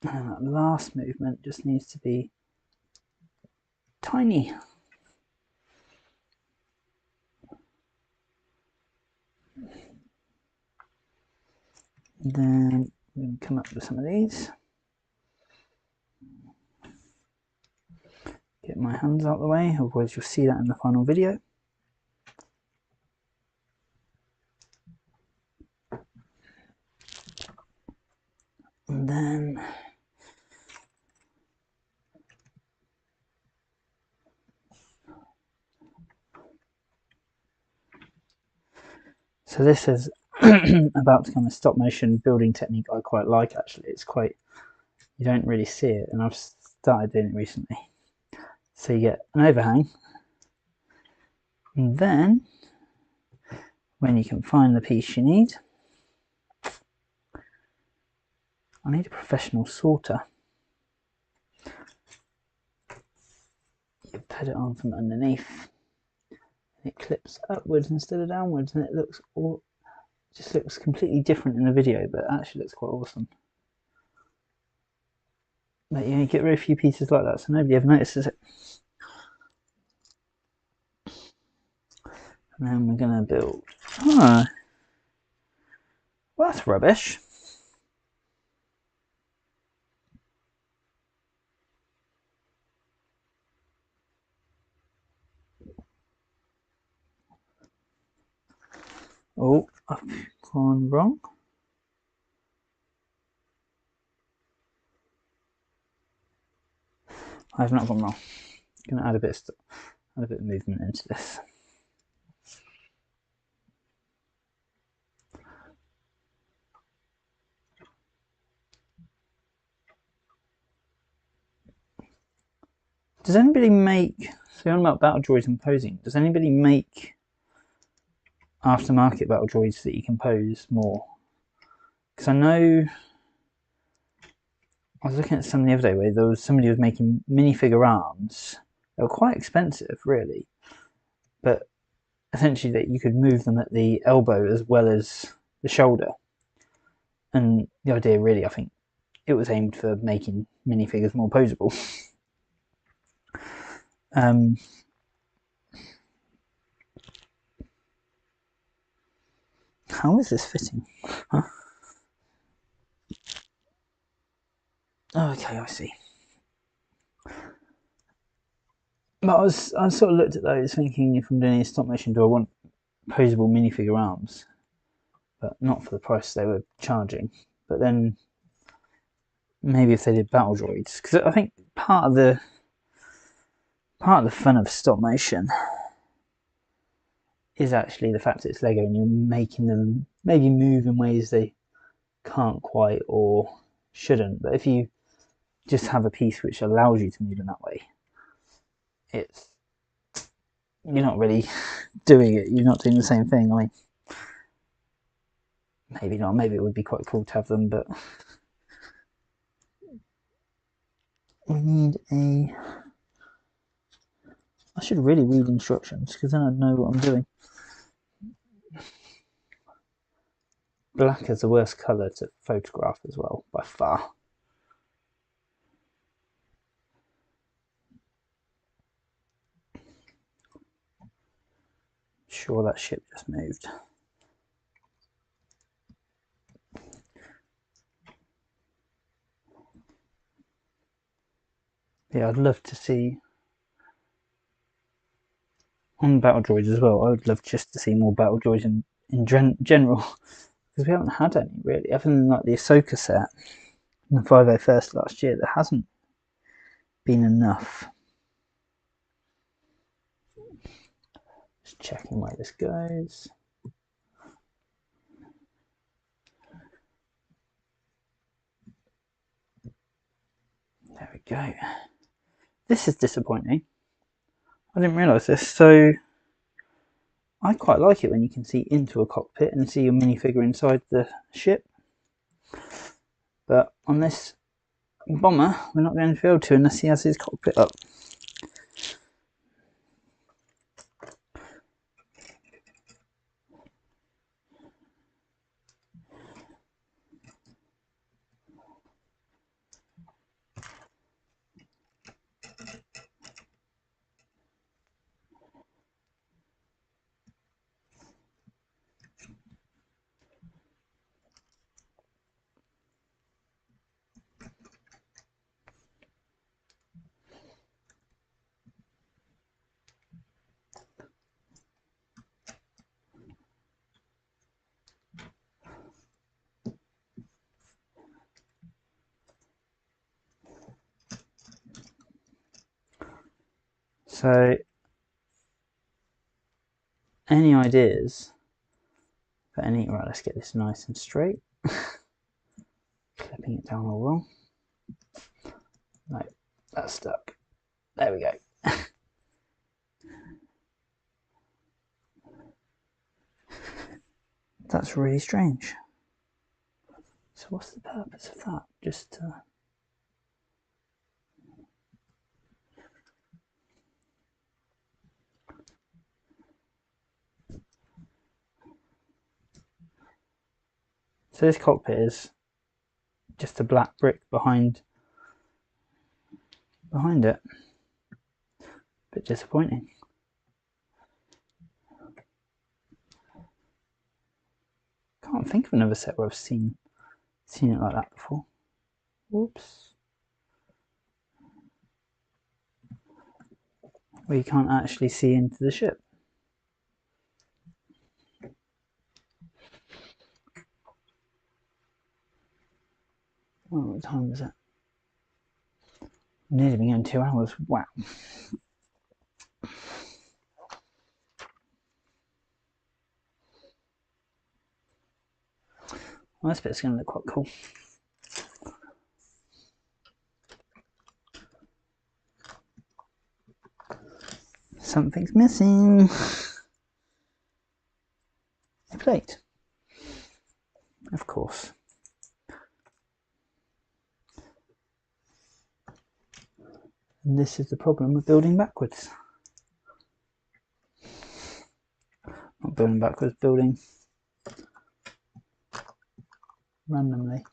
And that last movement just needs to be tiny. Then we can come up with some of these. Get my hands out of the way, otherwise you'll see that in the final video. And then so this is about to become a stop motion building technique I quite like actually. It's quite, you don't really see it, and I've started doing it recently. So you get an overhang, and then when you can find the piece you need, I need a professional sorter. You put it on from underneath, and it clips upwards instead of downwards, and it looks all, just looks completely different in the video, but actually looks quite awesome. But yeah, you get rid of a few pieces like that so nobody ever notices it. And then we're going to build... Oh, well, that's rubbish. Oh, I've gone wrong. I've not gone wrong. I'm going to add a bit of movement into this. Does anybody make, so on about battle droids and posing, does anybody make aftermarket battle droids that you can pose more? Because I know, I was looking at some the other day where there was somebody who was making minifigure arms. They were quite expensive really, but essentially that you could move them at the elbow as well as the shoulder. And the idea really, I think, it was aimed for making minifigures more posable. How is this fitting? Huh? Oh, okay, I see. But I sort of looked at those thinking, if I'm doing a stop motion, do I want posable minifigure arms? But not for the price they were charging. But then maybe if they did battle droids, because I think part of the fun of stop motion is actually the fact that it's Lego and you're making them maybe move in ways they can't quite or shouldn't. But if you just have a piece which allows you to move in that way, it's, you're not really doing it. You're not doing the same thing. I mean, maybe not. Maybe it would be quite cool to have them, but we need a... I should really read instructions because then I'd know what I'm doing. Black is the worst colour to photograph as well, by far. Sure, that ship just moved. Yeah, I'd love to see on battle droids as well. I would love just to see more battle droids in general, because we haven't had any really, other than like the Ahsoka set in the 501st last year. There hasn't been enough. Just checking where this goes. There we go. This is disappointing. I didn't realise this. So I quite like it when you can see into a cockpit and see your minifigure inside the ship. But on this bomber, we're not going to be able to unless he has his cockpit up. So, any ideas for any... Right, let's get this nice and straight. Clipping it down all wrong. No, that's stuck. There we go. That's really strange. So what's the purpose of that? Just to... So this cockpit is just a black brick behind it. Bit disappointing. Can't think of another set where I've seen it like that before. Whoops. Where you can't actually see into the ship. Oh, what time is it? Nearly been going 2 hours. Wow. Well, this bit's going to look quite cool. Something's missing. A plate. Of course. And this is the problem with building backwards. Not building backwards, building randomly.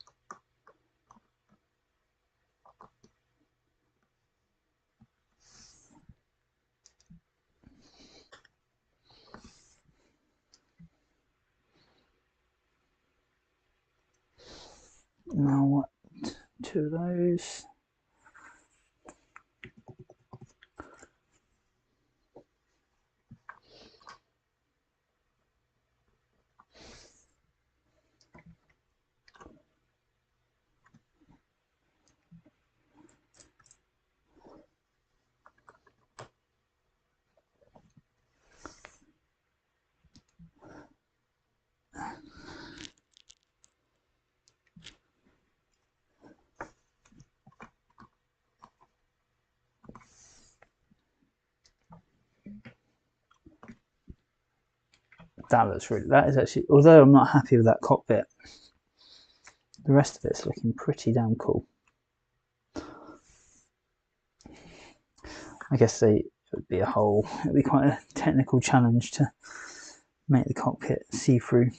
Now what? 2 of those. That looks really, that is actually, although I'm not happy with that cockpit, the rest of it's looking pretty damn cool. I guess it would be it would be quite a technical challenge to make the cockpit see-through.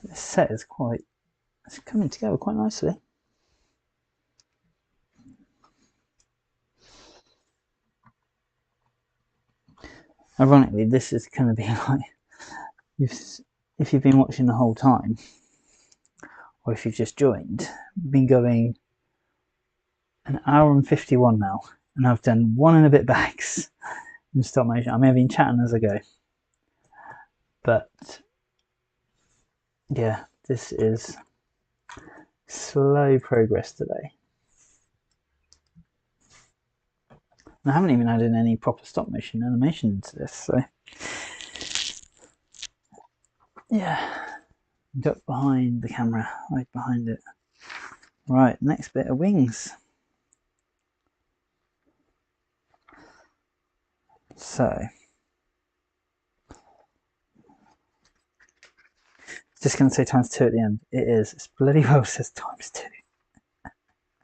This set is it's coming together quite nicely. Ironically, this is going to be like, if you've been watching the whole time, or if you've just joined, been going an hour and 51 now, and I've done 1 and a bit bags in stop motion. I may have been chatting as I go, but yeah, this is slow progress today. I haven't even added any proper stop motion animation into this, so yeah. Duck behind the camera, right behind it. Right, next bit of wings. So just going to say times 2 at the end. It is. It's bloody well says times 2.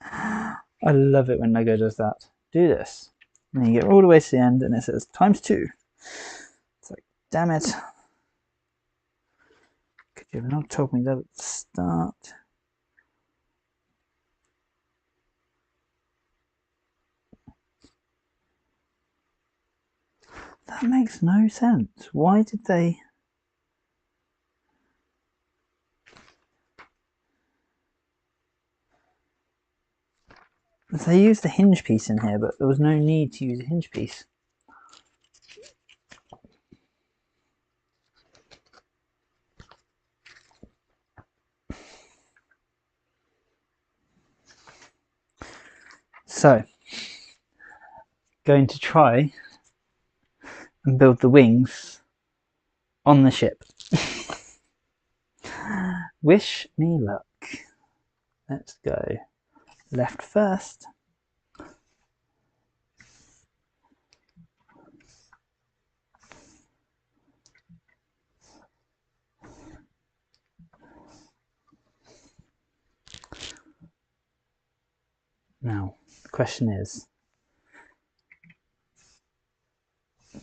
I love it when Lego does that. Do this. And then you get all the way to the end and it says times 2. It's like, damn it. Could you have not told me that at the start? That makes no sense. Why did they... They used a hinge piece in here, but there was no need to use a hinge piece. So, going to try and build the wings on the ship. Wish me luck. Let's go left first. Now, the question is,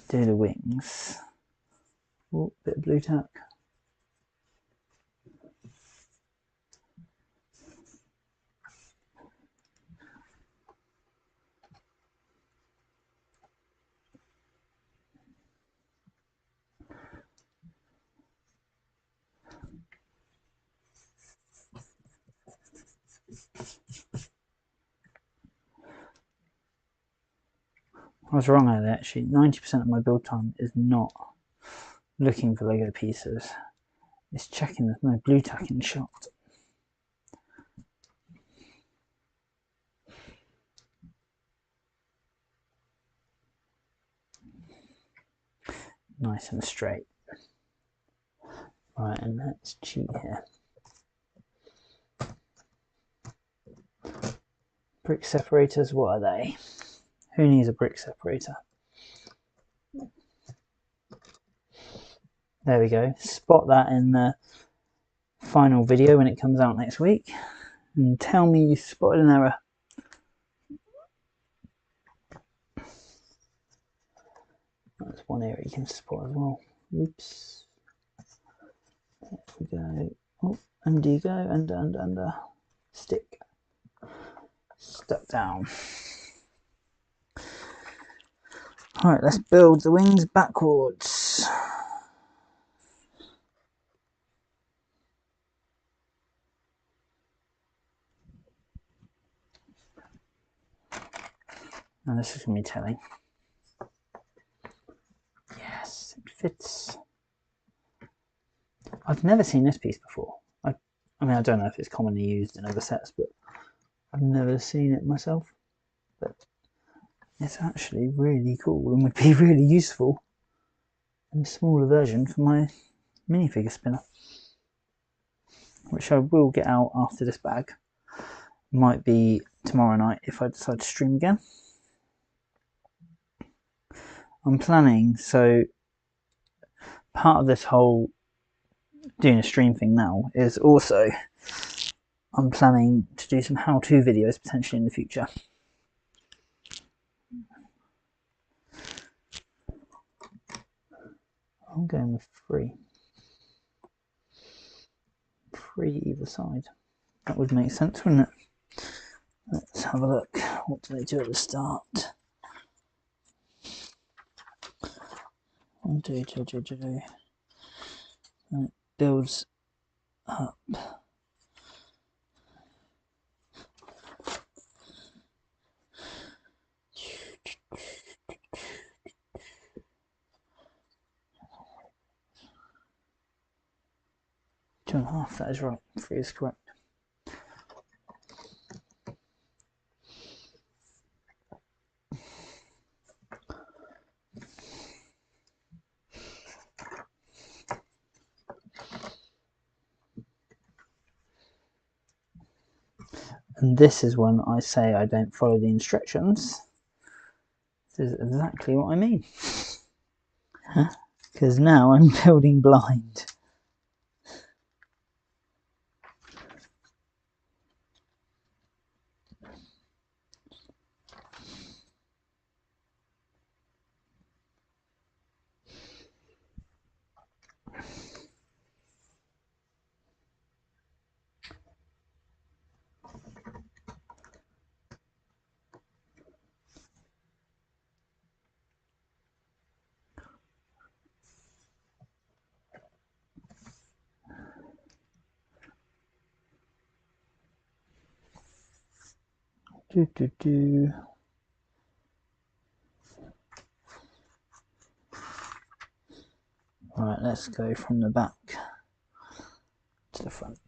do the wings... Oh, bit of blue tack. I was wrong there actually. 90% of my build time is not looking for Lego pieces. It's checking there's no blue tack in shot. Nice and straight. Right, and let's cheat here. Brick separators, what are they? Who needs a brick separator? There we go. Spot that in the final video when it comes out next week. And tell me you spotted an error. That's one area you can spot as well. Oops. There we go. Oh, under you go. Under. Stick. Stuck down. Alright, let's build the wings backwards. Now this is going to be telling. Yes, it fits. I've never seen this piece before. I mean, I don't know if it's commonly used in other sets, but I've never seen it myself. But it's actually really cool and would be really useful in a smaller version for my minifigure spinner, which I will get out after this bag. Might be tomorrow night if I decide to stream again. I'm planning, so part of this whole doing a stream thing now is also I'm planning to do some how-to videos potentially in the future. I'm going with 3 either side. That would make sense, wouldn't it? Let's have a look. What do they do at the start? 1, 2, 2, 2, 2. And it builds up. Two and a half, that is right. 3 is correct. And this is when I say I don't follow the instructions. This is exactly what I mean. because now I'm building blind. Right, let's go from the back to the front.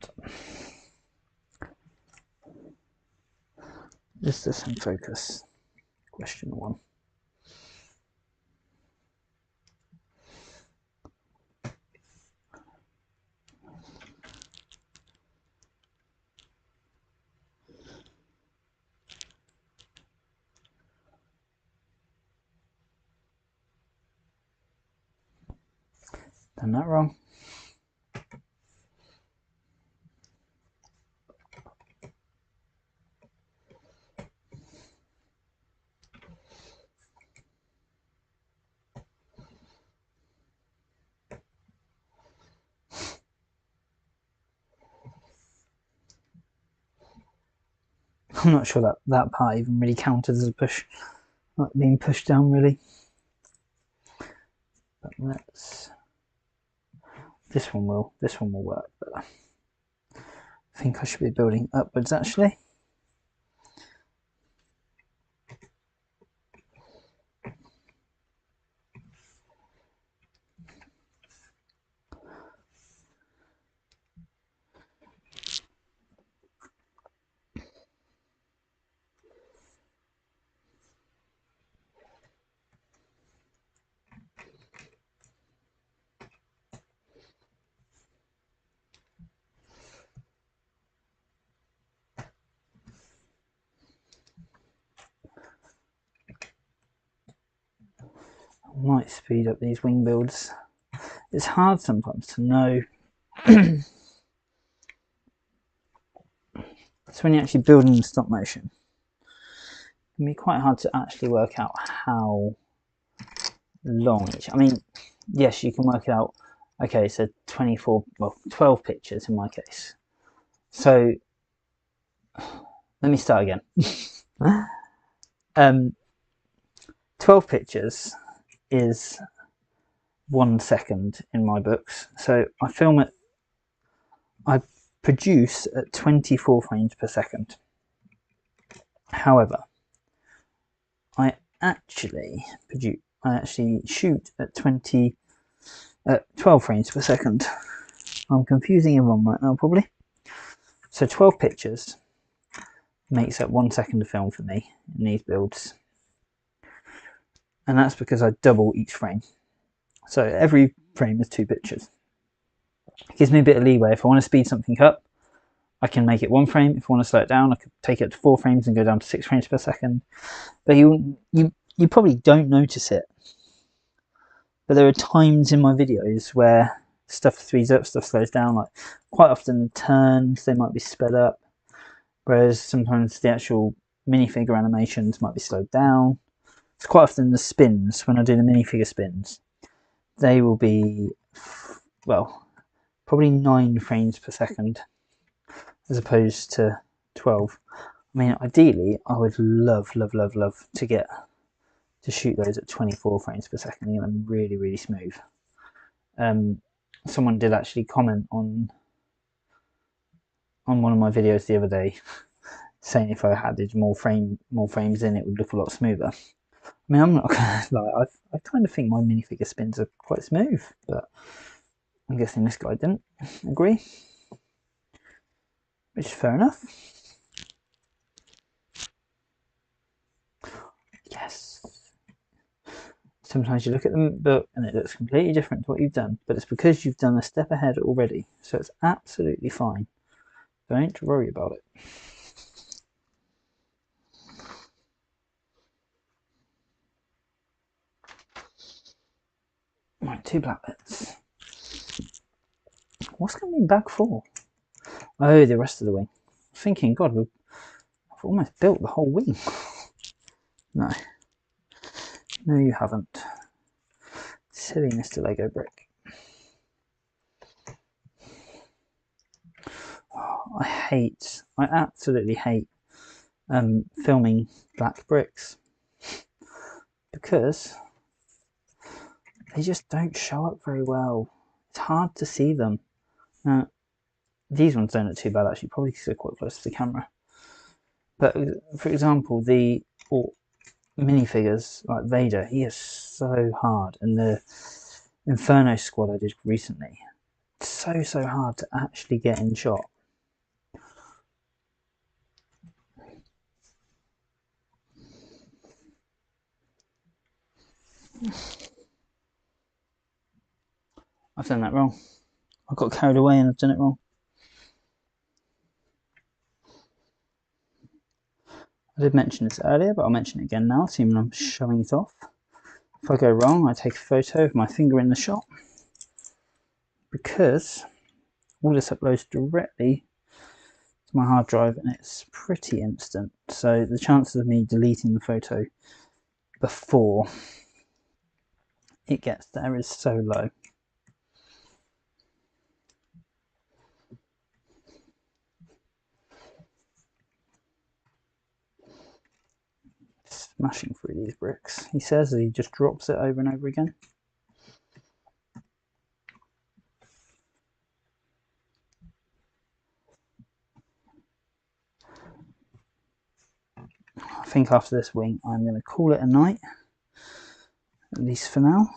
Just the same focus. Question 1. Done that wrong. I'm not sure that part even really counted as a push, like being pushed down really. But this one will work, but I think I should be building upwards actually. I might speed up these wing builds. It's hard sometimes to know. So when you're actually building in stop motion, it can be quite hard to actually work out how long each. I mean, yes, you can work it out. Okay, so 12 pictures in my case. So let me start again. 12 pictures is 1 second in my books. So I film it, I produce at 24 frames per second. However, I actually shoot at 12 frames per second. I'm confusing everyone right now probably. So 12 pictures makes up 1 second of film for me in these builds. And that's because I double each frame. So every frame is 2 pictures. It gives me a bit of leeway. If I want to speed something up, I can make it 1 frame. If I want to slow it down, I could take it to 4 frames and go down to 6 frames per second. But you probably don't notice it. But there are times in my videos where stuff speeds up, stuff slows down. Like quite often the turns, they might be sped up, whereas sometimes the actual minifigure animations might be slowed down. It's quite often the spins, when I do the minifigure spins, they will be, well, probably 9 frames per second as opposed to 12. I mean, ideally, I would love to get to shoot those at 24 frames per second and get them really, really smooth. Someone did actually comment on one of my videos the other day saying if I added more frames in, it would look a lot smoother. I mean, I'm not gonna lie, I kind of think my minifigure spins are quite smooth, but I'm guessing this guy didn't agree, which is fair enough. Yes. Sometimes you look at the book and it looks completely different to what you've done, but it's because you've done a step ahead already, so it's absolutely fine. Don't worry about it. Right, 2 black bits. What's going to be bag 4? Oh, the rest of the wing. I'm thinking, God, I've almost built the whole wing. No. No, you haven't. Silly Mr. Lego brick. Oh, I absolutely hate filming black bricks because they just don't show up very well. It's hard to see them. Now, these ones don't look too bad actually, probably because they're quite close to the camera. But for example, the minifigures like Vader, he is so hard, and the Inferno squad I did recently, so hard to actually get in shot. I've done that wrong. I got carried away and I've done it wrong. I did mention this earlier, but I'll mention it again now, assuming I'm showing it off. If I go wrong, I take a photo of my finger in the shot, because all this uploads directly to my hard drive and it's pretty instant. So the chances of me deleting the photo before it gets there is so low. Smashing through these bricks. He says he just drops it over and over again. I think after this wing I'm going to call it a night, at least for now.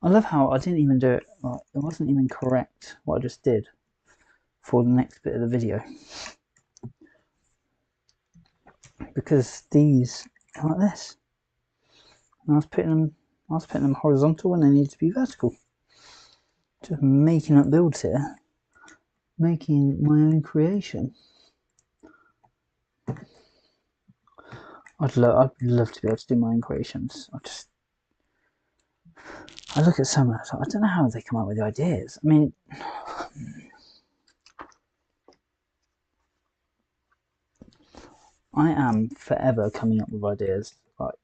I love how I didn't even do it, like, it wasn't even correct what I just did for the next bit of the video, because these are like this, and I was putting them horizontal when they needed to be vertical. Just making up builds here, making my own creation. I'd love to be able to do my own creations. I look at some, I don't know how they come up with the ideas. I mean, I am forever coming up with ideas. Like,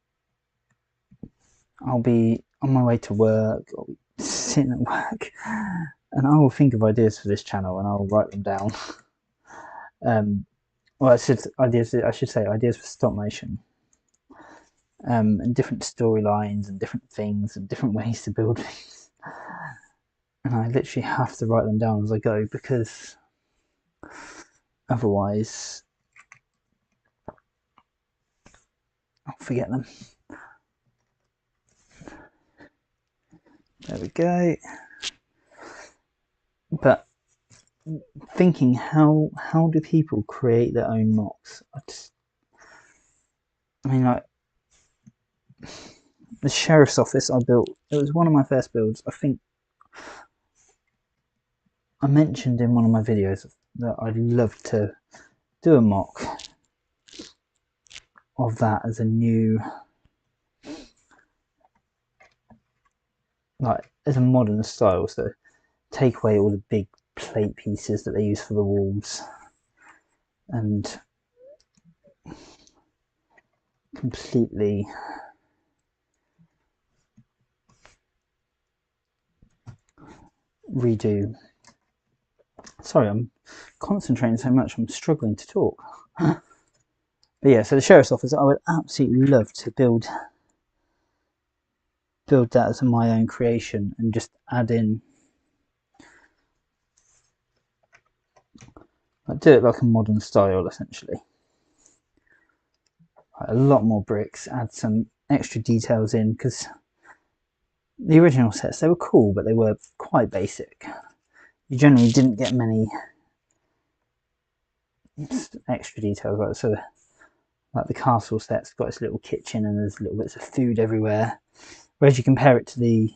I'll be on my way to work, I'll be sitting at work, and I will think of ideas for this channel and I'll write them down. Well, I should say ideas for stop motion, and different storylines and different things and different ways to build things. And I literally have to write them down as I go, because otherwise I'll forget them. There we go. But thinking, how do people create their own mocks? I mean, like, the sheriff's office I built, it was one of my first builds. I think I mentioned in one of my videos that I'd love to do a mock of that as a new, like, as a modern style. So take away all the big plate pieces that they use for the walls and completely redo. Sorry, I'm concentrating so much I'm struggling to talk. But yeah, so the sheriff's office, I would absolutely love to build that as my own creation and just add in, do it like a modern style essentially. A lot more bricks, add some extra details in, because the original sets, they were cool, but they were quite basic. You generally didn't get many extra details, like the castle set's got its little kitchen and there's little bits of food everywhere. Whereas you compare it to the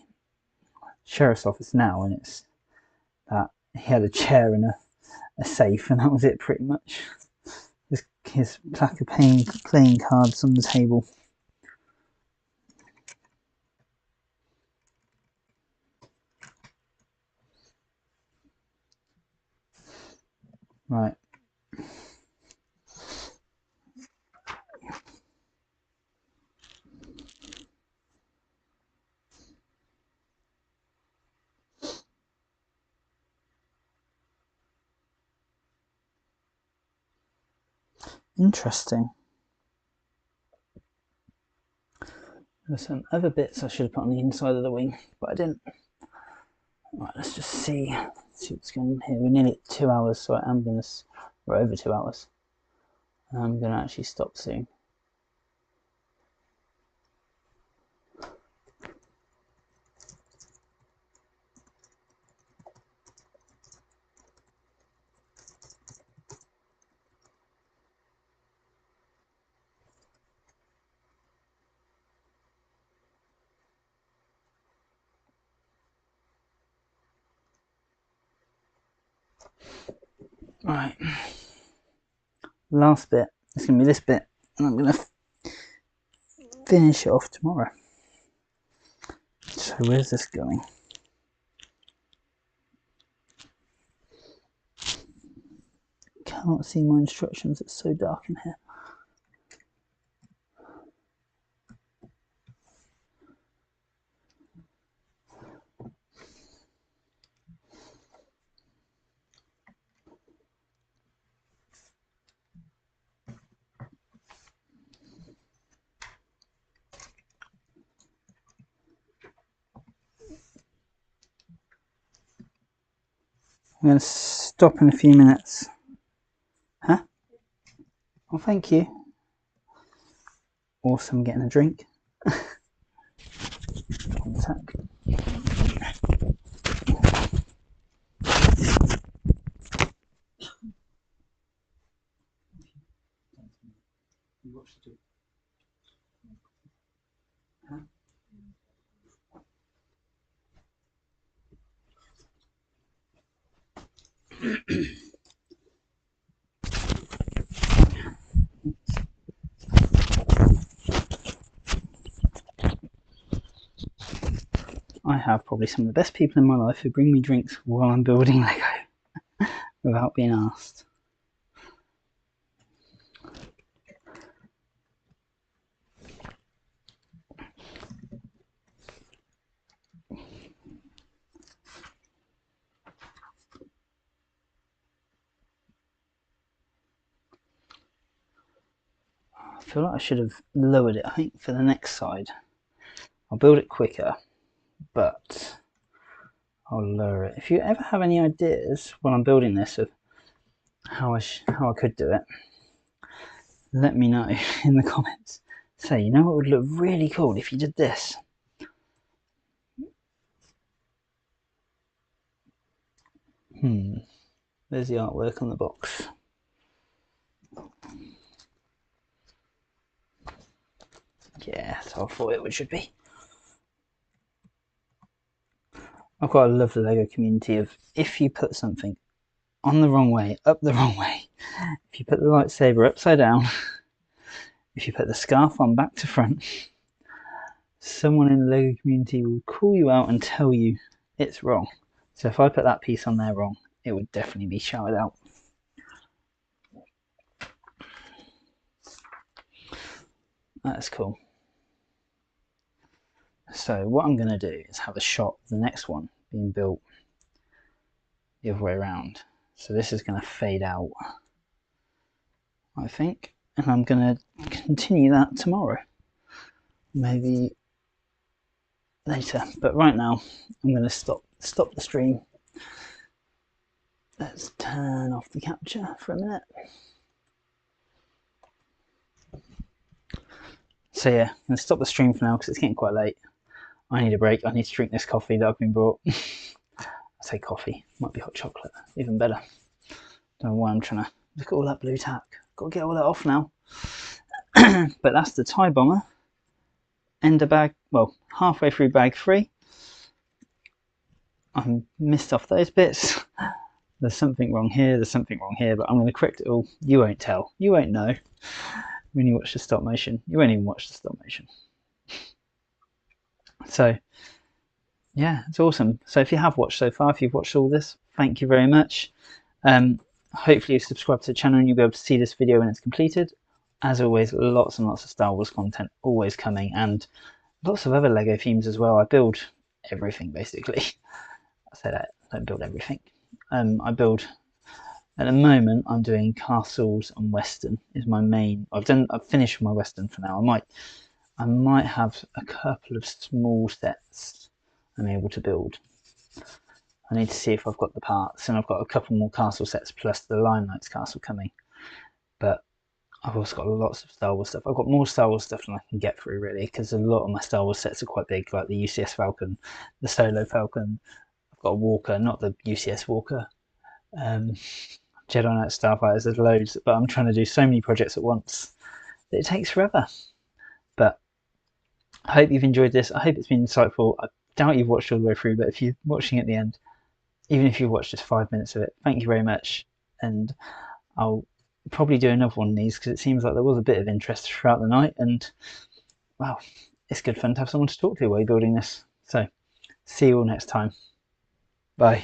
sheriff's office now, and it's that he had a chair and a safe, and that was it pretty much. His pack of playing cards on the table. Right. Interesting. There's some other bits I should have put on the inside of the wing, but I didn't. Right, let's just see what's going on here. We're nearly at 2 hours, so I am going to, we're over 2 hours. I'm going to actually stop soon. Right, last bit. It's going to be this bit, and I'm going to finish it off tomorrow. So where's this going? Cannot see my instructions, it's so dark in here. I'm going to stop in a few minutes. Huh? Oh, thank you. Awesome, getting a drink. Contact. I have probably some of the best people in my life who bring me drinks while I'm building Lego without being asked. I feel like I should have lowered it, I think, for the next side. I'll build it quicker, but I'll lower it. If you ever have any ideas while I'm building this of how I could do it, let me know in the comments. Say, you know what would look really cool if you did this? There's the artwork on the box. Yeah, that's how I thought it should be. I've got to love the Lego community of if you put something on the wrong way, up the wrong way, if you put the lightsaber upside down, if you put the scarf on back to front, someone in the Lego community will call you out and tell you it's wrong. So if I put that piece on there wrong, it would definitely be shouted out. That's cool. So what I'm going to do is have a shot of the next one being built the other way around. So this is going to fade out, I think, and I'm going to continue that tomorrow, maybe later. But right now, I'm going to stop the stream. Let's turn off the capture for a minute. So yeah, I'm going to stop the stream for now because it's getting quite late. I need a break. I need to drink this coffee that I've been brought. I say coffee, might be hot chocolate, even better. Don't know why I'm trying to look at all that blue tack. Got to get all that off now. But that's the TIE bomber. End of bag, well, halfway through bag 3. I missed off those bits. There's something wrong here, there's something wrong here, but I'm going to correct it all. You won't tell. You won't know when you watch the stop motion. You won't even watch the stop motion. So yeah, it's awesome. So if you have watched so far, if you've watched all this, thank you very much. hopefully you subscribe to the channel and you'll be able to see this video when it's completed. As always, lots and lots of Star Wars content always coming, and lots of other Lego themes as well. I build everything basically. I say that, I don't build everything. I build, at the moment I'm doing castles and Western is my main. I've finished my Western for now. I might have a couple of small sets I'm able to build. I need to see if I've got the parts, and I've got a couple more castle sets plus the Lion Knights castle coming. But I've also got lots of Star Wars stuff. I've got more Star Wars stuff than I can get through, really, because a lot of my Star Wars sets are quite big, like the UCS Falcon, the Solo Falcon. I've got a Walker, not the UCS Walker. Jedi Knight Starfighters, there's loads, but I'm trying to do so many projects at once that it takes forever. But I hope you've enjoyed this. I hope it's been insightful. I doubt you've watched all the way through, but if you're watching at the end, even if you've watched just 5 minutes of it, thank you very much. And I'll probably do another one of these because it seems like there was a bit of interest throughout the night, and wow, it's good fun to have someone to talk to while you're building this. So see you all next time. Bye.